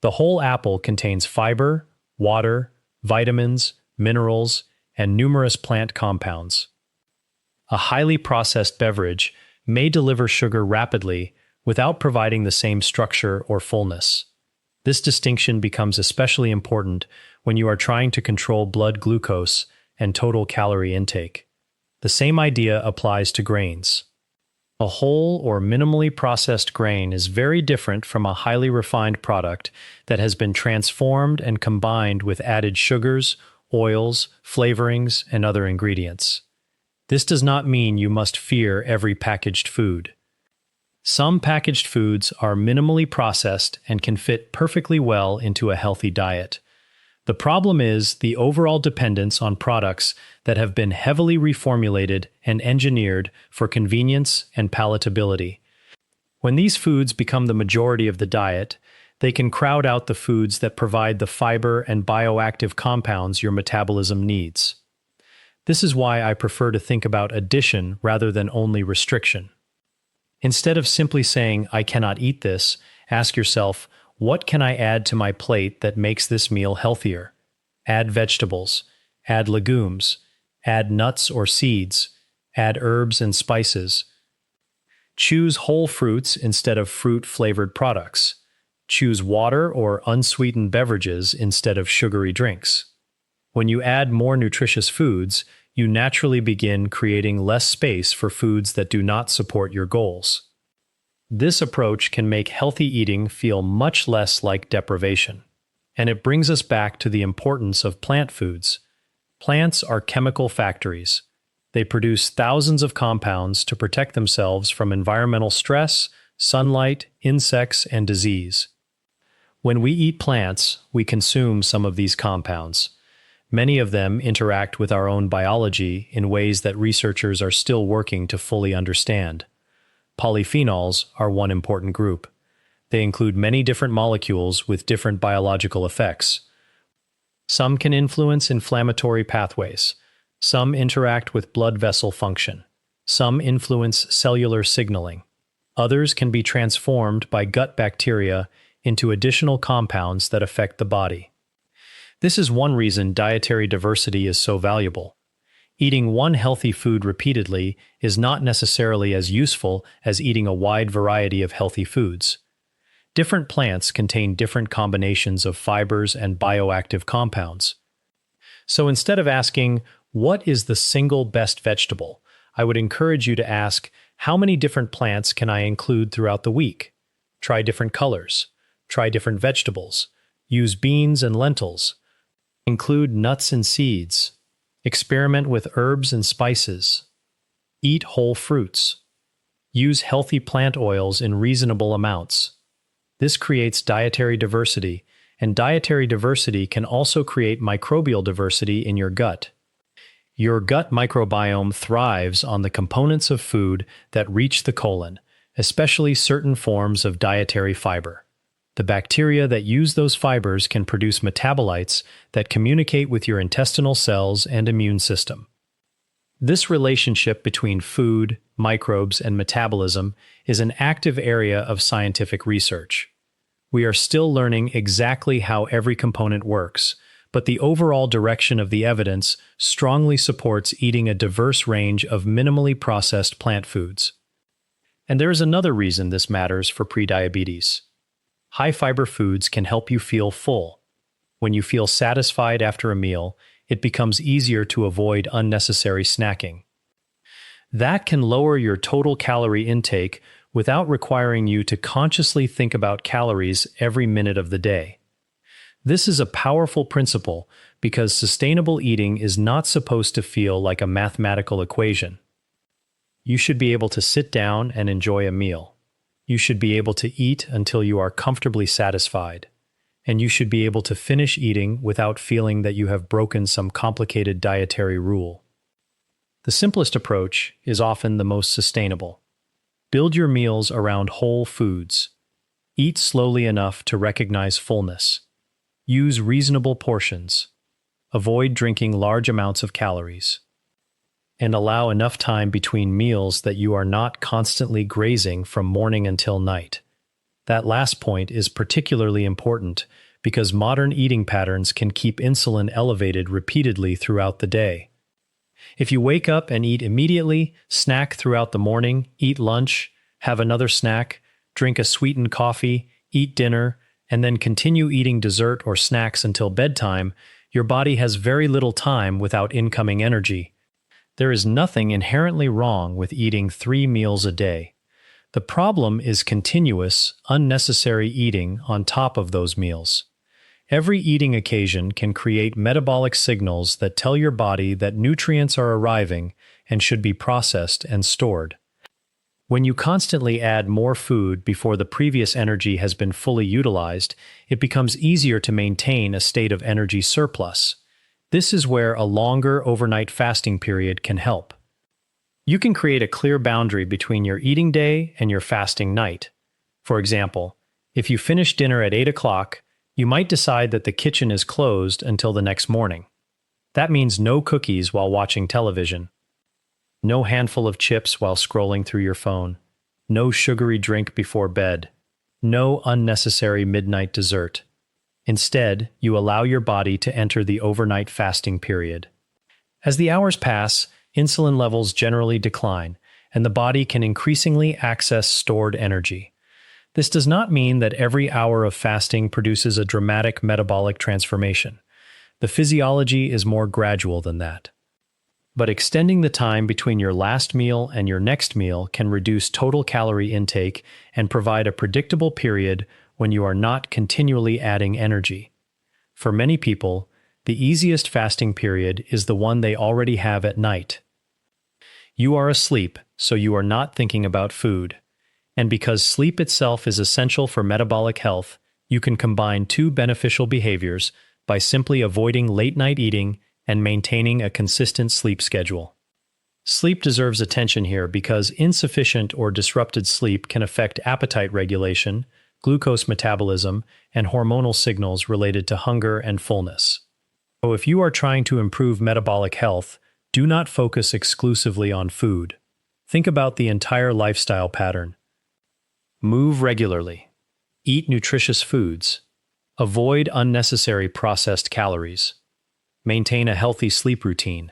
The whole apple contains fiber, water, vitamins, minerals, and numerous plant compounds. A highly processed beverage may deliver sugar rapidly without providing the same structure or fullness. This distinction becomes especially important when you are trying to control blood glucose and total calorie intake. The same idea applies to grains. A whole or minimally processed grain is very different from a highly refined product that has been transformed and combined with added sugars, oils, flavorings, and other ingredients. This does not mean you must fear every packaged food. Some packaged foods are minimally processed and can fit perfectly well into a healthy diet. The problem is the overall dependence on products that have been heavily reformulated and engineered for convenience and palatability. When these foods become the majority of the diet, they can crowd out the foods that provide the fiber and bioactive compounds your metabolism needs. This is why I prefer to think about addition rather than only restriction. Instead of simply saying, "I cannot eat this," ask yourself, what can I add to my plate that makes this meal healthier? Add vegetables, add legumes, add nuts or seeds, add herbs and spices. Choose whole fruits instead of fruit-flavored products. Choose water or unsweetened beverages instead of sugary drinks. When you add more nutritious foods, you naturally begin creating less space for foods that do not support your goals. This approach can make healthy eating feel much less like deprivation. And it brings us back to the importance of plant foods. Plants are chemical factories. They produce thousands of compounds to protect themselves from environmental stress, sunlight, insects, and disease. When we eat plants, we consume some of these compounds. Many of them interact with our own biology in ways that researchers are still working to fully understand. Polyphenols are one important group. They include many different molecules with different biological effects. Some can influence inflammatory pathways. Some interact with blood vessel function. Some influence cellular signaling. Others can be transformed by gut bacteria into additional compounds that affect the body. This is one reason dietary diversity is so valuable. Eating one healthy food repeatedly is not necessarily as useful as eating a wide variety of healthy foods. Different plants contain different combinations of fibers and bioactive compounds. So instead of asking, "What is the single best vegetable?" I would encourage you to ask, How many different plants can I include throughout the week? Try different colors. Try different vegetables. Use beans and lentils. Include nuts and seeds. Experiment with herbs and spices. Eat whole fruits. Use healthy plant oils in reasonable amounts. This creates dietary diversity, and dietary diversity can also create microbial diversity in your gut. Your gut microbiome thrives on the components of food that reach the colon, especially certain forms of dietary fiber. The bacteria that use those fibers can produce metabolites that communicate with your intestinal cells and immune system. This relationship between food, microbes, and metabolism is an active area of scientific research. We are still learning exactly how every component works, but the overall direction of the evidence strongly supports eating a diverse range of minimally processed plant foods. And there is another reason this matters for prediabetes. High-fiber foods can help you feel full. When you feel satisfied after a meal, it becomes easier to avoid unnecessary snacking. That can lower your total calorie intake without requiring you to consciously think about calories every minute of the day. This is a powerful principle because sustainable eating is not supposed to feel like a mathematical equation. You should be able to sit down and enjoy a meal. You should be able to eat until you are comfortably satisfied. And you should be able to finish eating without feeling that you have broken some complicated dietary rule. The simplest approach is often the most sustainable. Build your meals around whole foods. Eat slowly enough to recognize fullness. Use reasonable portions. Avoid drinking large amounts of calories. And allow enough time between meals that you are not constantly grazing from morning until night. That last point is particularly important because modern eating patterns can keep insulin elevated repeatedly throughout the day. If you wake up and eat immediately, snack throughout the morning, eat lunch, have another snack, drink a sweetened coffee, eat dinner, and then continue eating dessert or snacks until bedtime, your body has very little time without incoming energy. There is nothing inherently wrong with eating 3 meals a day. The problem is continuous, unnecessary eating on top of those meals. Every eating occasion can create metabolic signals that tell your body that nutrients are arriving and should be processed and stored. When you constantly add more food before the previous energy has been fully utilized, it becomes easier to maintain a state of energy surplus. This is where a longer overnight fasting period can help. You can create a clear boundary between your eating day and your fasting night. For example, if you finish dinner at 8 o'clock, you might decide that the kitchen is closed until the next morning. That means no cookies while watching television, no handful of chips while scrolling through your phone, no sugary drink before bed, no unnecessary midnight dessert. Instead, you allow your body to enter the overnight fasting period. As the hours pass, insulin levels generally decline, and the body can increasingly access stored energy. This does not mean that every hour of fasting produces a dramatic metabolic transformation. The physiology is more gradual than that. But extending the time between your last meal and your next meal can reduce total calorie intake and provide a predictable period when you are not continually adding energy. For many people, the easiest fasting period is the one they already have at night. You are asleep, so you are not thinking about food. And because sleep itself is essential for metabolic health, you can combine 2 beneficial behaviors by simply avoiding late-night eating and maintaining a consistent sleep schedule. Sleep deserves attention here because insufficient or disrupted sleep can affect appetite regulation, glucose metabolism, and hormonal signals related to hunger and fullness. So if you are trying to improve metabolic health, do not focus exclusively on food. Think about the entire lifestyle pattern. Move regularly. Eat nutritious foods. Avoid unnecessary processed calories. Maintain a healthy sleep routine.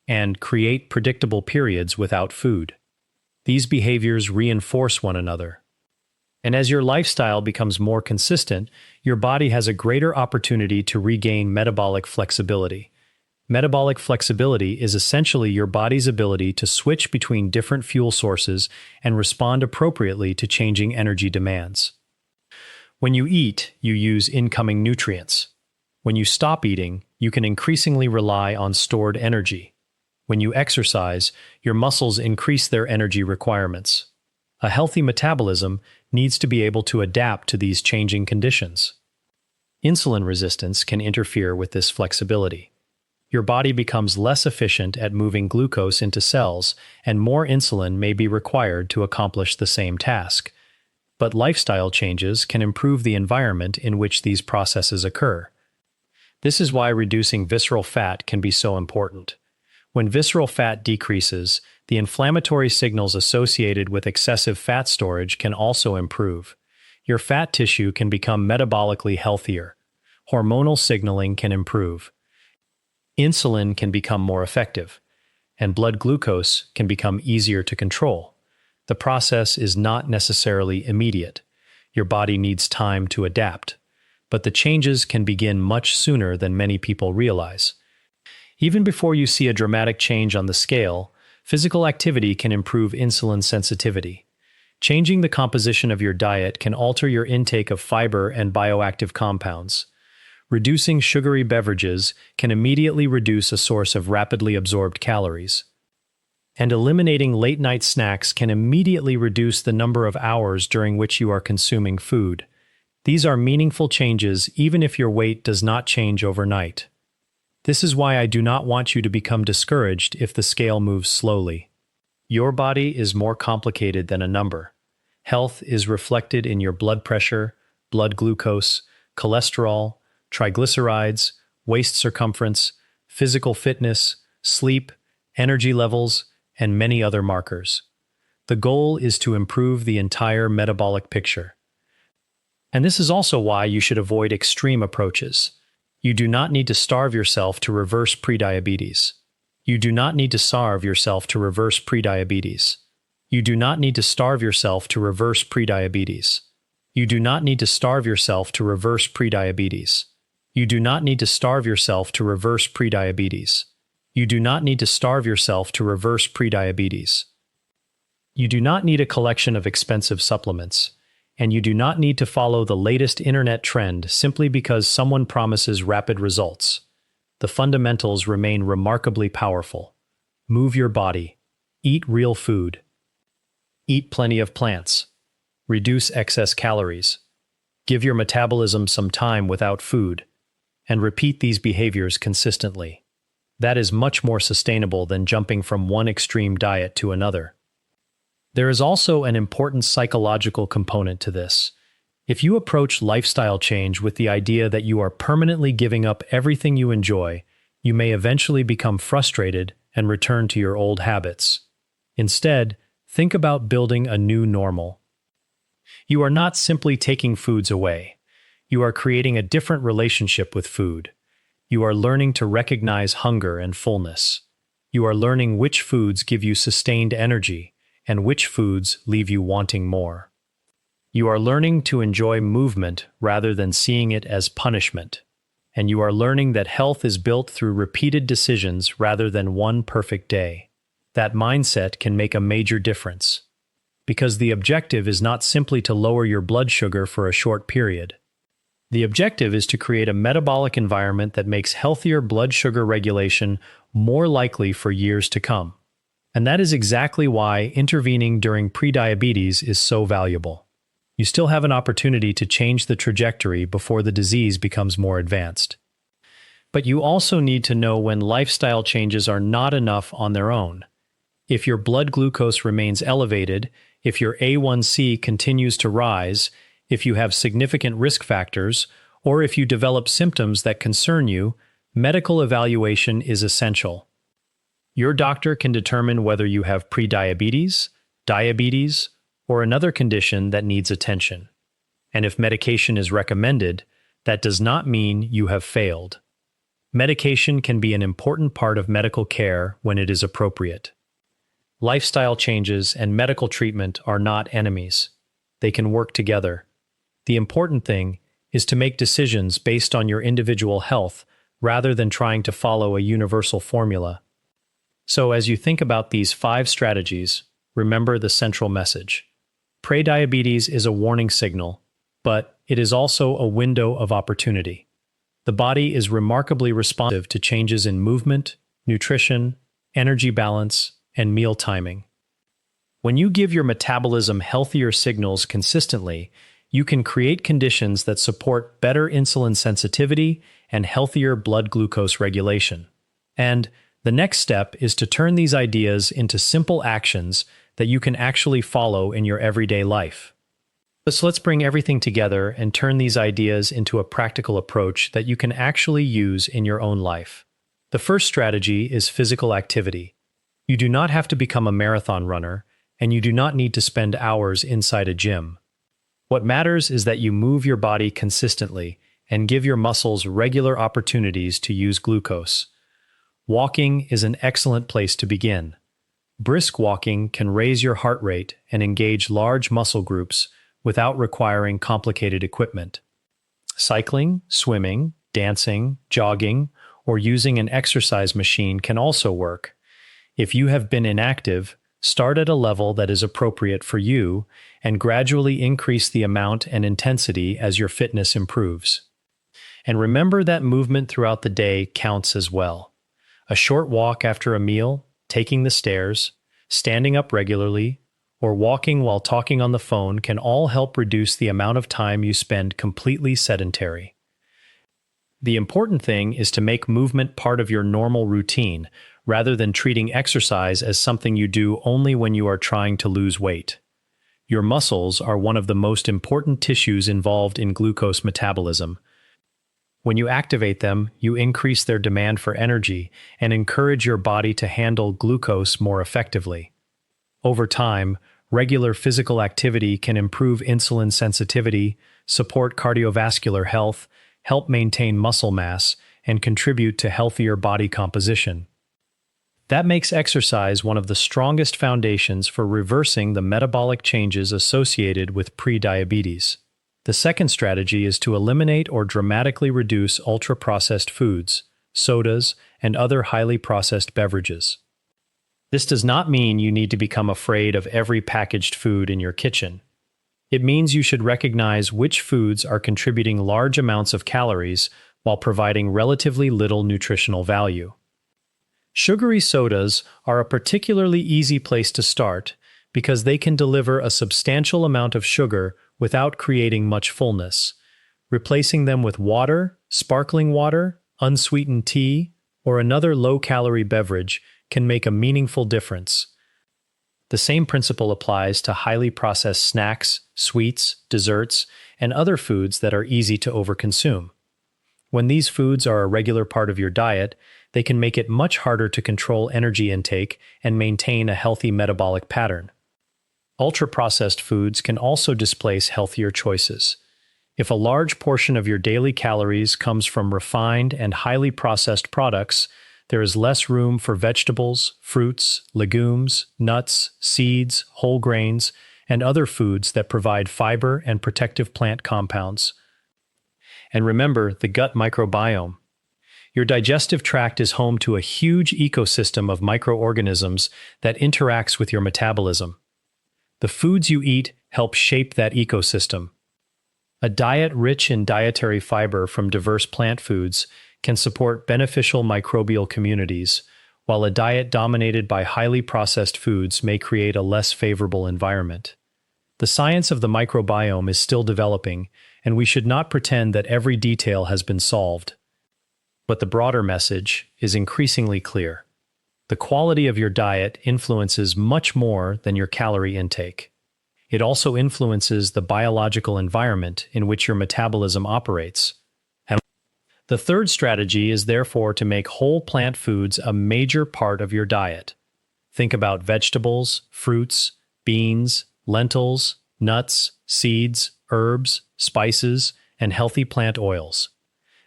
And create predictable periods without food. These behaviors reinforce one another. And as your lifestyle becomes more consistent, your body has a greater opportunity to regain metabolic flexibility. Metabolic flexibility is essentially your body's ability to switch between different fuel sources and respond appropriately to changing energy demands. When you eat, you use incoming nutrients. When you stop eating, you can increasingly rely on stored energy. When you exercise, your muscles increase their energy requirements. A healthy metabolism needs to be able to adapt to these changing conditions. Insulin resistance can interfere with this flexibility. Your body becomes less efficient at moving glucose into cells, and more insulin may be required to accomplish the same task. But lifestyle changes can improve the environment in which these processes occur. This is why reducing visceral fat can be so important. When visceral fat decreases, the inflammatory signals associated with excessive fat storage can also improve. Your fat tissue can become metabolically healthier. Hormonal signaling can improve. Insulin can become more effective, and blood glucose can become easier to control. The process is not necessarily immediate. Your body needs time to adapt, but the changes can begin much sooner than many people realize. Even before you see a dramatic change on the scale, physical activity can improve insulin sensitivity. Changing the composition of your diet can alter your intake of fiber and bioactive compounds. Reducing sugary beverages can immediately reduce a source of rapidly absorbed calories. And eliminating late-night snacks can immediately reduce the number of hours during which you are consuming food. These are meaningful changes even if your weight does not change overnight. This is why I do not want you to become discouraged if the scale moves slowly. Your body is more complicated than a number. Health is reflected in your blood pressure, blood glucose, cholesterol, triglycerides, waist circumference, physical fitness, sleep, energy levels, and many other markers. The goal is to improve the entire metabolic picture. And this is also why you should avoid extreme approaches. You do not need to starve yourself to reverse prediabetes. You do not need to starve yourself to reverse prediabetes. You do not need to starve yourself to reverse prediabetes. You do not need to starve yourself to reverse prediabetes. You do not need to starve yourself to reverse prediabetes. You do not need to starve yourself to reverse prediabetes. You do not need a collection of expensive supplements, and you do not need to follow the latest internet trend simply because someone promises rapid results. The fundamentals remain remarkably powerful. Move your body. Eat real food. Eat plenty of plants. Reduce excess calories. Give your metabolism some time without food, and repeat these behaviors consistently. That is much more sustainable than jumping from one extreme diet to another. There is also an important psychological component to this. If you approach lifestyle change with the idea that you are permanently giving up everything you enjoy, you may eventually become frustrated and return to your old habits. Instead, think about building a new normal. You are not simply taking foods away. You are creating a different relationship with food. You are learning to recognize hunger and fullness. You are learning which foods give you sustained energy and which foods leave you wanting more. You are learning to enjoy movement rather than seeing it as punishment. And you are learning that health is built through repeated decisions rather than one perfect day. That mindset can make a major difference. Because the objective is not simply to lower your blood sugar for a short period. The objective is to create a metabolic environment that makes healthier blood sugar regulation more likely for years to come. And that is exactly why intervening during prediabetes is so valuable. You still have an opportunity to change the trajectory before the disease becomes more advanced. But you also need to know when lifestyle changes are not enough on their own. If your blood glucose remains elevated, if your A1C continues to rise, if you have significant risk factors, or if you develop symptoms that concern you, medical evaluation is essential. Your doctor can determine whether you have prediabetes, diabetes, or another condition that needs attention. And if medication is recommended, that does not mean you have failed. Medication can be an important part of medical care when it is appropriate. Lifestyle changes and medical treatment are not enemies. They can work together. The important thing is to make decisions based on your individual health rather than trying to follow a universal formula. So as you think about these 5 strategies, remember the central message. Prediabetes is a warning signal, but it is also a window of opportunity. The body is remarkably responsive to changes in movement, nutrition, energy balance, and meal timing. When you give your metabolism healthier signals consistently, you can create conditions that support better insulin sensitivity and healthier blood glucose regulation. And the next step is to turn these ideas into simple actions that you can actually follow in your everyday life. So let's bring everything together and turn these ideas into a practical approach that you can actually use in your own life. The first strategy is physical activity. You do not have to become a marathon runner, and you do not need to spend hours inside a gym. What matters is that you move your body consistently and give your muscles regular opportunities to use glucose. Walking is an excellent place to begin. Brisk walking can raise your heart rate and engage large muscle groups without requiring complicated equipment. Cycling, swimming, dancing, jogging, or using an exercise machine can also work. If you have been inactive, start at a level that is appropriate for you and gradually increase the amount and intensity as your fitness improves. And remember that movement throughout the day counts as well. A short walk after a meal, taking the stairs, standing up regularly, or walking while talking on the phone can all help reduce the amount of time you spend completely sedentary. The important thing is to make movement part of your normal routine, rather than treating exercise as something you do only when you are trying to lose weight. Your muscles are one of the most important tissues involved in glucose metabolism. When you activate them, you increase their demand for energy and encourage your body to handle glucose more effectively. Over time, regular physical activity can improve insulin sensitivity, support cardiovascular health, help maintain muscle mass, and contribute to healthier body composition. That makes exercise one of the strongest foundations for reversing the metabolic changes associated with prediabetes. The second strategy is to eliminate or dramatically reduce ultra-processed foods, sodas, and other highly processed beverages. This does not mean you need to become afraid of every packaged food in your kitchen. It means you should recognize which foods are contributing large amounts of calories while providing relatively little nutritional value. Sugary sodas are a particularly easy place to start because they can deliver a substantial amount of sugar without creating much fullness. Replacing them with water, sparkling water, unsweetened tea, or another low-calorie beverage can make a meaningful difference. The same principle applies to highly processed snacks, sweets, desserts, and other foods that are easy to overconsume. When these foods are a regular part of your diet, they can make it much harder to control energy intake and maintain a healthy metabolic pattern. Ultra-processed foods can also displace healthier choices. If a large portion of your daily calories comes from refined and highly processed products, there is less room for vegetables, fruits, legumes, nuts, seeds, whole grains, and other foods that provide fiber and protective plant compounds. And remember the gut microbiome. Your digestive tract is home to a huge ecosystem of microorganisms that interacts with your metabolism. The foods you eat help shape that ecosystem. A diet rich in dietary fiber from diverse plant foods can support beneficial microbial communities, while a diet dominated by highly processed foods may create a less favorable environment. The science of the microbiome is still developing, and we should not pretend that every detail has been solved. But the broader message is increasingly clear. The quality of your diet influences much more than your calorie intake. It also influences the biological environment in which your metabolism operates. And the third strategy is therefore to make whole plant foods a major part of your diet. Think about vegetables, fruits, beans, lentils, nuts, seeds, herbs, spices, and healthy plant oils.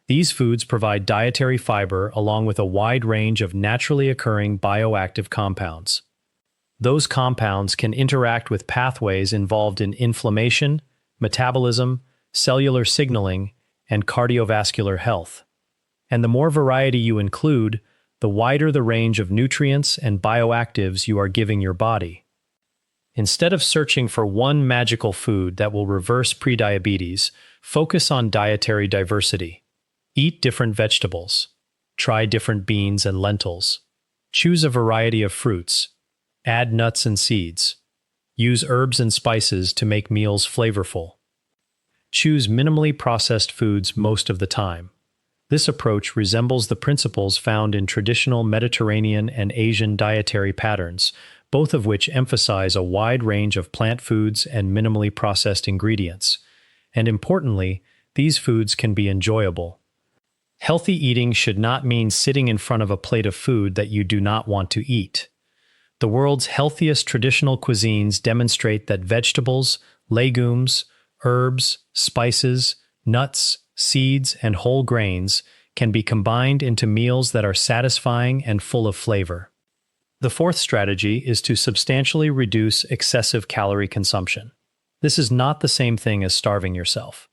These foods provide dietary fiber along with a wide range of naturally occurring bioactive compounds. Those compounds can interact with pathways involved in inflammation, metabolism, cellular signaling, and cardiovascular health. And the more variety you include, the wider the range of nutrients and bioactives you are giving your body. Instead of searching for one magical food that will reverse prediabetes, focus on dietary diversity. Eat different vegetables. Try different beans and lentils. Choose a variety of fruits. Add nuts and seeds. Use herbs and spices to make meals flavorful. Choose minimally processed foods most of the time. This approach resembles the principles found in traditional Mediterranean and Asian dietary patterns, both of which emphasize a wide range of plant foods and minimally processed ingredients. And importantly, these foods can be enjoyable. Healthy eating should not mean sitting in front of a plate of food that you do not want to eat. The world's healthiest traditional cuisines demonstrate that vegetables, legumes, herbs, spices, nuts, seeds, and whole grains can be combined into meals that are satisfying and full of flavor. The fourth strategy is to substantially reduce excessive calorie consumption. This is not the same thing as starving yourself.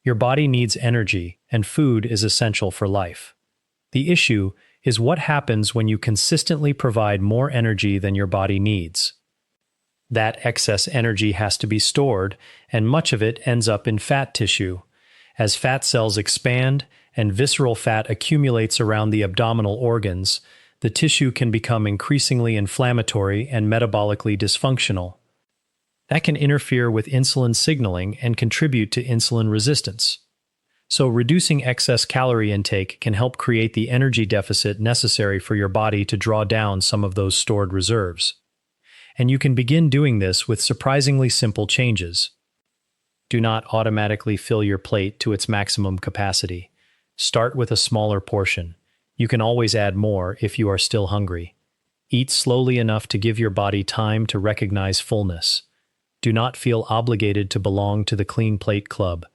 Your body needs energy, and food is essential for life. The issue is what happens when you consistently provide more energy than your body needs. That excess energy has to be stored, and much of it ends up in fat tissue. As fat cells expand and visceral fat accumulates around the abdominal organs, the tissue can become increasingly inflammatory and metabolically dysfunctional. That can interfere with insulin signaling and contribute to insulin resistance. So, reducing excess calorie intake can help create the energy deficit necessary for your body to draw down some of those stored reserves. And you can begin doing this with surprisingly simple changes. Do not automatically fill your plate to its maximum capacity. Start with a smaller portion. You can always add more if you are still hungry. Eat slowly enough to give your body time to recognize fullness. Do not feel obligated to belong to the clean plate club.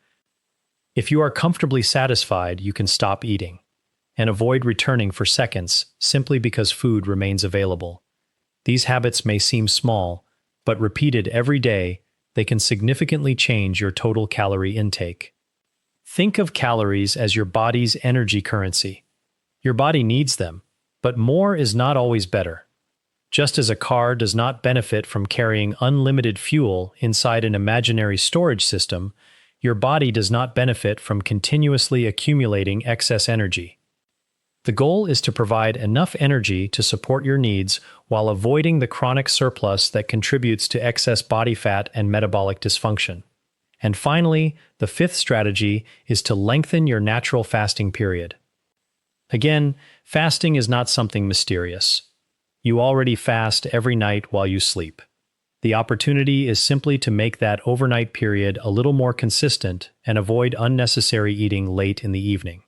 If you are comfortably satisfied, you can stop eating, and avoid returning for seconds simply because food remains available. These habits may seem small, but repeated every day, they can significantly change your total calorie intake. Think of calories as your body's energy currency. Your body needs them, but more is not always better. Just as a car does not benefit from carrying unlimited fuel inside an imaginary storage system, your body does not benefit from continuously accumulating excess energy. The goal is to provide enough energy to support your needs while avoiding the chronic surplus that contributes to excess body fat and metabolic dysfunction. And finally, the fifth strategy is to lengthen your natural fasting period. Again, fasting is not something mysterious. You already fast every night while you sleep. The opportunity is simply to make that overnight period a little more consistent and avoid unnecessary eating late in the evening.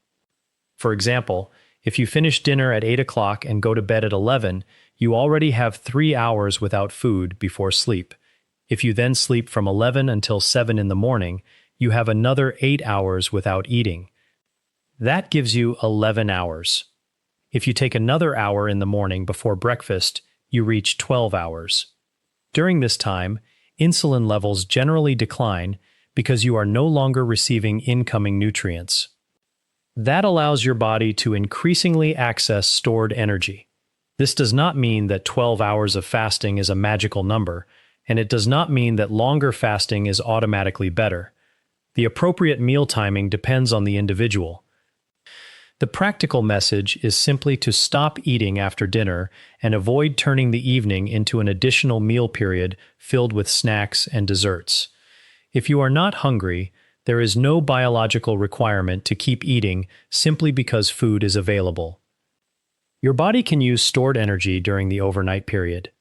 For example, if you finish dinner at 8 o'clock and go to bed at 11, you already have 3 hours without food before sleep. If you then sleep from 11 until 7 in the morning, you have another 8 hours without eating. That gives you 11 hours. If you take another hour in the morning before breakfast, you reach 12 hours. During this time, insulin levels generally decline because you are no longer receiving incoming nutrients. That allows your body to increasingly access stored energy. This does not mean that 12 hours of fasting is a magical number, and it does not mean that longer fasting is automatically better. The appropriate meal timing depends on the individual. The practical message is simply to stop eating after dinner and avoid turning the evening into an additional meal period filled with snacks and desserts. If you are not hungry, there is no biological requirement to keep eating simply because food is available. Your body can use stored energy during the overnight period,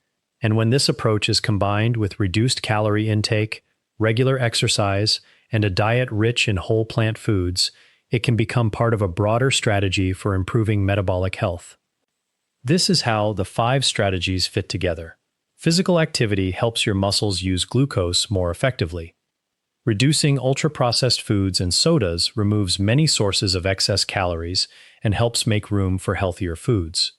and when this approach is combined with reduced calorie intake, regular exercise, and a diet rich in whole plant foods, it can become part of a broader strategy for improving metabolic health. This is how the 5 strategies fit together. Physical activity helps your muscles use glucose more effectively. Reducing ultra-processed foods and sodas removes many sources of excess calories and helps make room for healthier foods.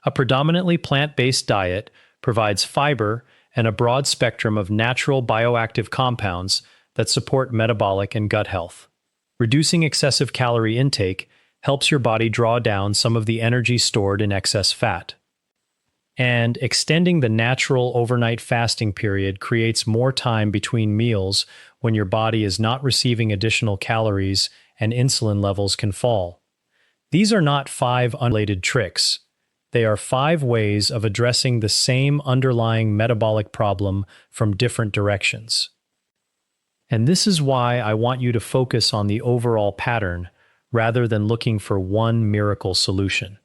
A predominantly plant-based diet provides fiber and a broad spectrum of natural bioactive compounds that support metabolic and gut health. Reducing excessive calorie intake helps your body draw down some of the energy stored in excess fat. And extending the natural overnight fasting period creates more time between meals when your body is not receiving additional calories and insulin levels can fall. These are not 5 unrelated tricks. They are 5 ways of addressing the same underlying metabolic problem from different directions. And this is why I want you to focus on the overall pattern rather than looking for one miracle solution.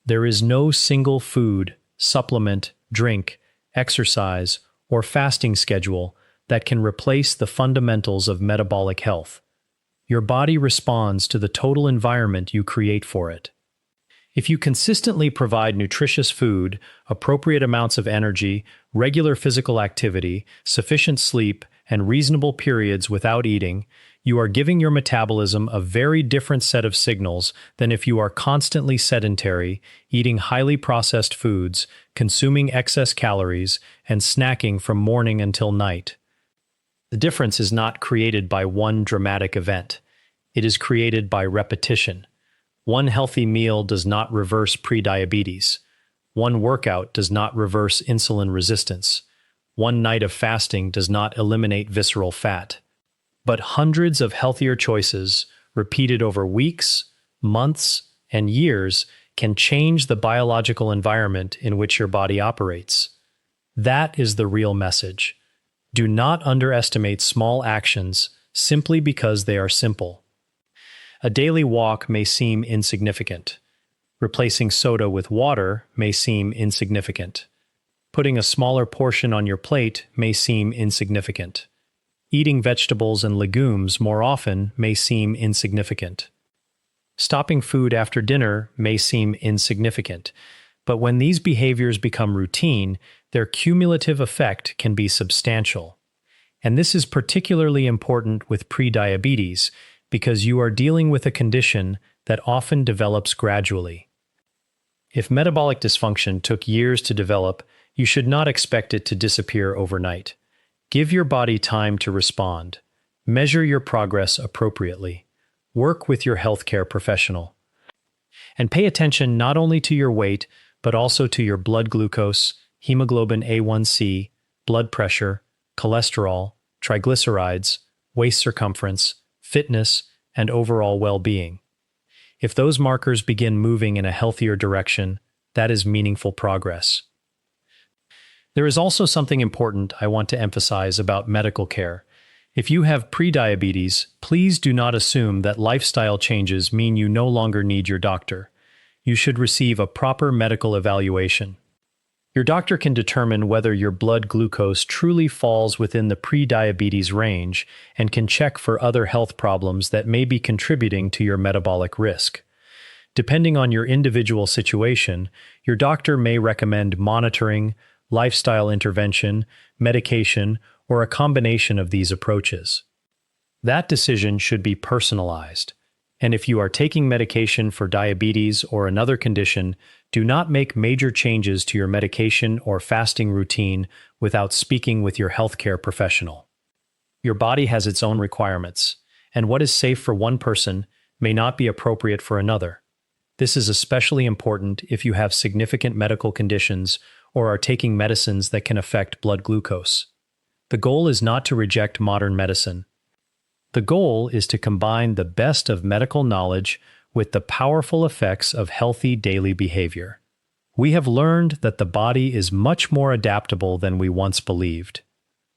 There is no single food, supplement, drink, exercise, or fasting schedule that can replace the fundamentals of metabolic health. Your body responds to the total environment you create for it. If you consistently provide nutritious food, appropriate amounts of energy, regular physical activity, sufficient sleep, and reasonable periods without eating, you are giving your metabolism a very different set of signals than if you are constantly sedentary, eating highly processed foods, consuming excess calories, and snacking from morning until night. The difference is not created by one dramatic event. It is created by repetition. One healthy meal does not reverse prediabetes. One workout does not reverse insulin resistance. One night of fasting does not eliminate visceral fat. But hundreds of healthier choices, repeated over weeks, months, and years, can change the biological environment in which your body operates. That is the real message. Do not underestimate small actions simply because they are simple. A daily walk may seem insignificant. Replacing soda with water may seem insignificant. Putting a smaller portion on your plate may seem insignificant. Eating vegetables and legumes more often may seem insignificant. Stopping food after dinner may seem insignificant, but when these behaviors become routine, their cumulative effect can be substantial. And this is particularly important with prediabetes because you are dealing with a condition that often develops gradually. If metabolic dysfunction took years to develop, you should not expect it to disappear overnight. Give your body time to respond. Measure your progress appropriately. Work with your healthcare professional. And pay attention not only to your weight, but also to your blood glucose, hemoglobin A1C, blood pressure, cholesterol, triglycerides, waist circumference, fitness, and overall well-being. If those markers begin moving in a healthier direction, that is meaningful progress. There is also something important I want to emphasize about medical care. If you have prediabetes, please do not assume that lifestyle changes mean you no longer need your doctor. You should receive a proper medical evaluation. Your doctor can determine whether your blood glucose truly falls within the prediabetes range and can check for other health problems that may be contributing to your metabolic risk. Depending on your individual situation, your doctor may recommend monitoring, lifestyle intervention, medication, or a combination of these approaches. That decision should be personalized. And if you are taking medication for diabetes or another condition, do not make major changes to your medication or fasting routine without speaking with your healthcare professional. Your body has its own requirements, and what is safe for one person may not be appropriate for another. This is especially important if you have significant medical conditions or are taking medicines that can affect blood glucose. The goal is not to reject modern medicine. The goal is to combine the best of medical knowledge with the powerful effects of healthy daily behavior. We have learned that the body is much more adaptable than we once believed.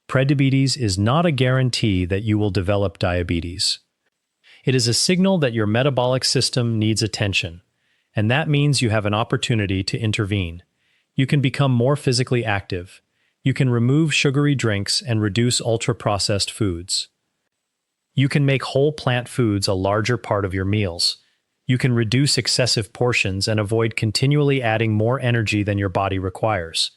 Prediabetes is not a guarantee that you will develop diabetes. It is a signal that your metabolic system needs attention, and that means you have an opportunity to intervene. You can become more physically active. You can remove sugary drinks and reduce ultra-processed foods. You can make whole plant foods a larger part of your meals. You can reduce excessive portions and avoid continually adding more energy than your body requires.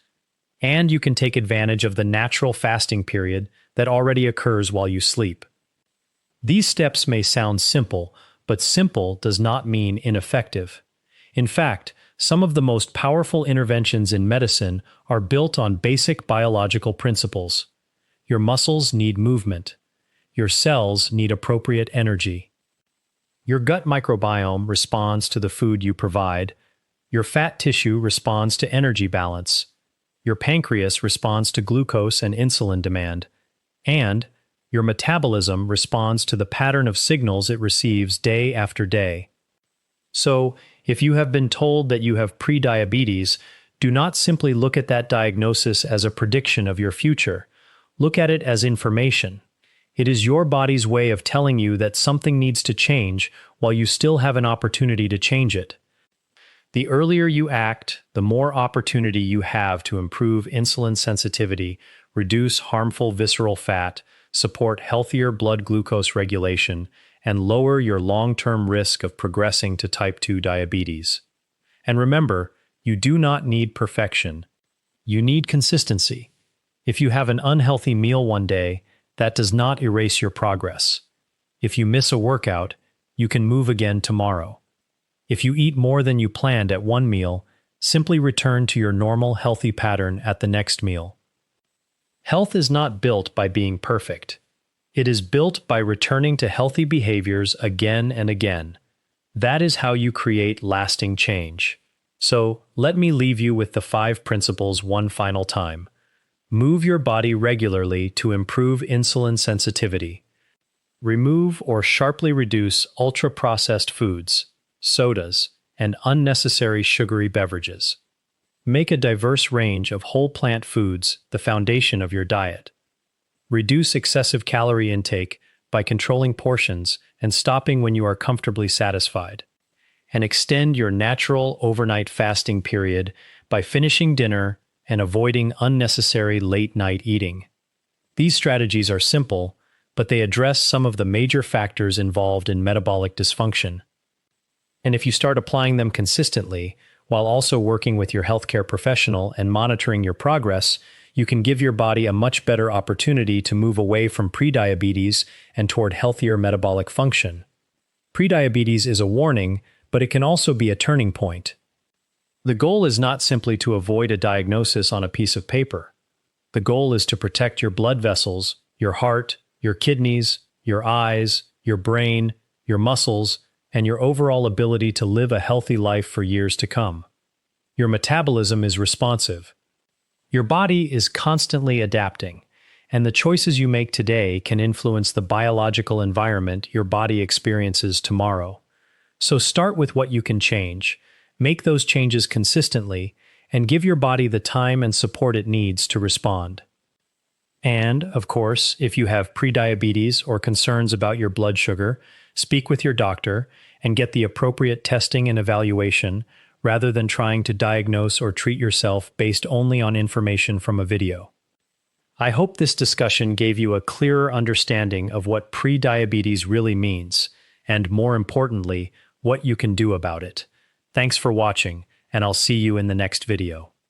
And you can take advantage of the natural fasting period that already occurs while you sleep. These steps may sound simple, but simple does not mean ineffective. In fact, some of the most powerful interventions in medicine are built on basic biological principles. Your muscles need movement. Your cells need appropriate energy. Your gut microbiome responds to the food you provide. Your fat tissue responds to energy balance. Your pancreas responds to glucose and insulin demand. And your metabolism responds to the pattern of signals it receives day after day. So, if you have been told that you have prediabetes, do not simply look at that diagnosis as a prediction of your future. Look at it as information. It is your body's way of telling you that something needs to change while you still have an opportunity to change it. The earlier you act, the more opportunity you have to improve insulin sensitivity, reduce harmful visceral fat, support healthier blood glucose regulation, and lower your long-term risk of progressing to type 2 diabetes. And remember, you do not need perfection. You need consistency. If you have an unhealthy meal one day, that does not erase your progress. If you miss a workout, you can move again tomorrow. If you eat more than you planned at one meal, simply return to your normal healthy pattern at the next meal. Health is not built by being perfect. It is built by returning to healthy behaviors again and again. That is how you create lasting change. So, let me leave you with the 5 principles one final time. Move your body regularly to improve insulin sensitivity. Remove or sharply reduce ultra-processed foods, sodas, and unnecessary sugary beverages. Make a diverse range of whole plant foods the foundation of your diet. Reduce excessive calorie intake by controlling portions and stopping when you are comfortably satisfied. And extend your natural overnight fasting period by finishing dinner and avoiding unnecessary late-night eating. These strategies are simple, but they address some of the major factors involved in metabolic dysfunction. And if you start applying them consistently, while also working with your healthcare professional and monitoring your progress, you can give your body a much better opportunity to move away from prediabetes and toward healthier metabolic function. Prediabetes is a warning, but it can also be a turning point. The goal is not simply to avoid a diagnosis on a piece of paper. The goal is to protect your blood vessels, your heart, your kidneys, your eyes, your brain, your muscles, and your overall ability to live a healthy life for years to come. Your metabolism is responsive. Your body is constantly adapting, and the choices you make today can influence the biological environment your body experiences tomorrow. So start with what you can change, make those changes consistently, and give your body the time and support it needs to respond. And, of course, if you have prediabetes or concerns about your blood sugar, speak with your doctor and get the appropriate testing and evaluation rather than trying to diagnose or treat yourself based only on information from a video. I hope this discussion gave you a clearer understanding of what prediabetes really means, and more importantly, what you can do about it. Thanks for watching, and I'll see you in the next video.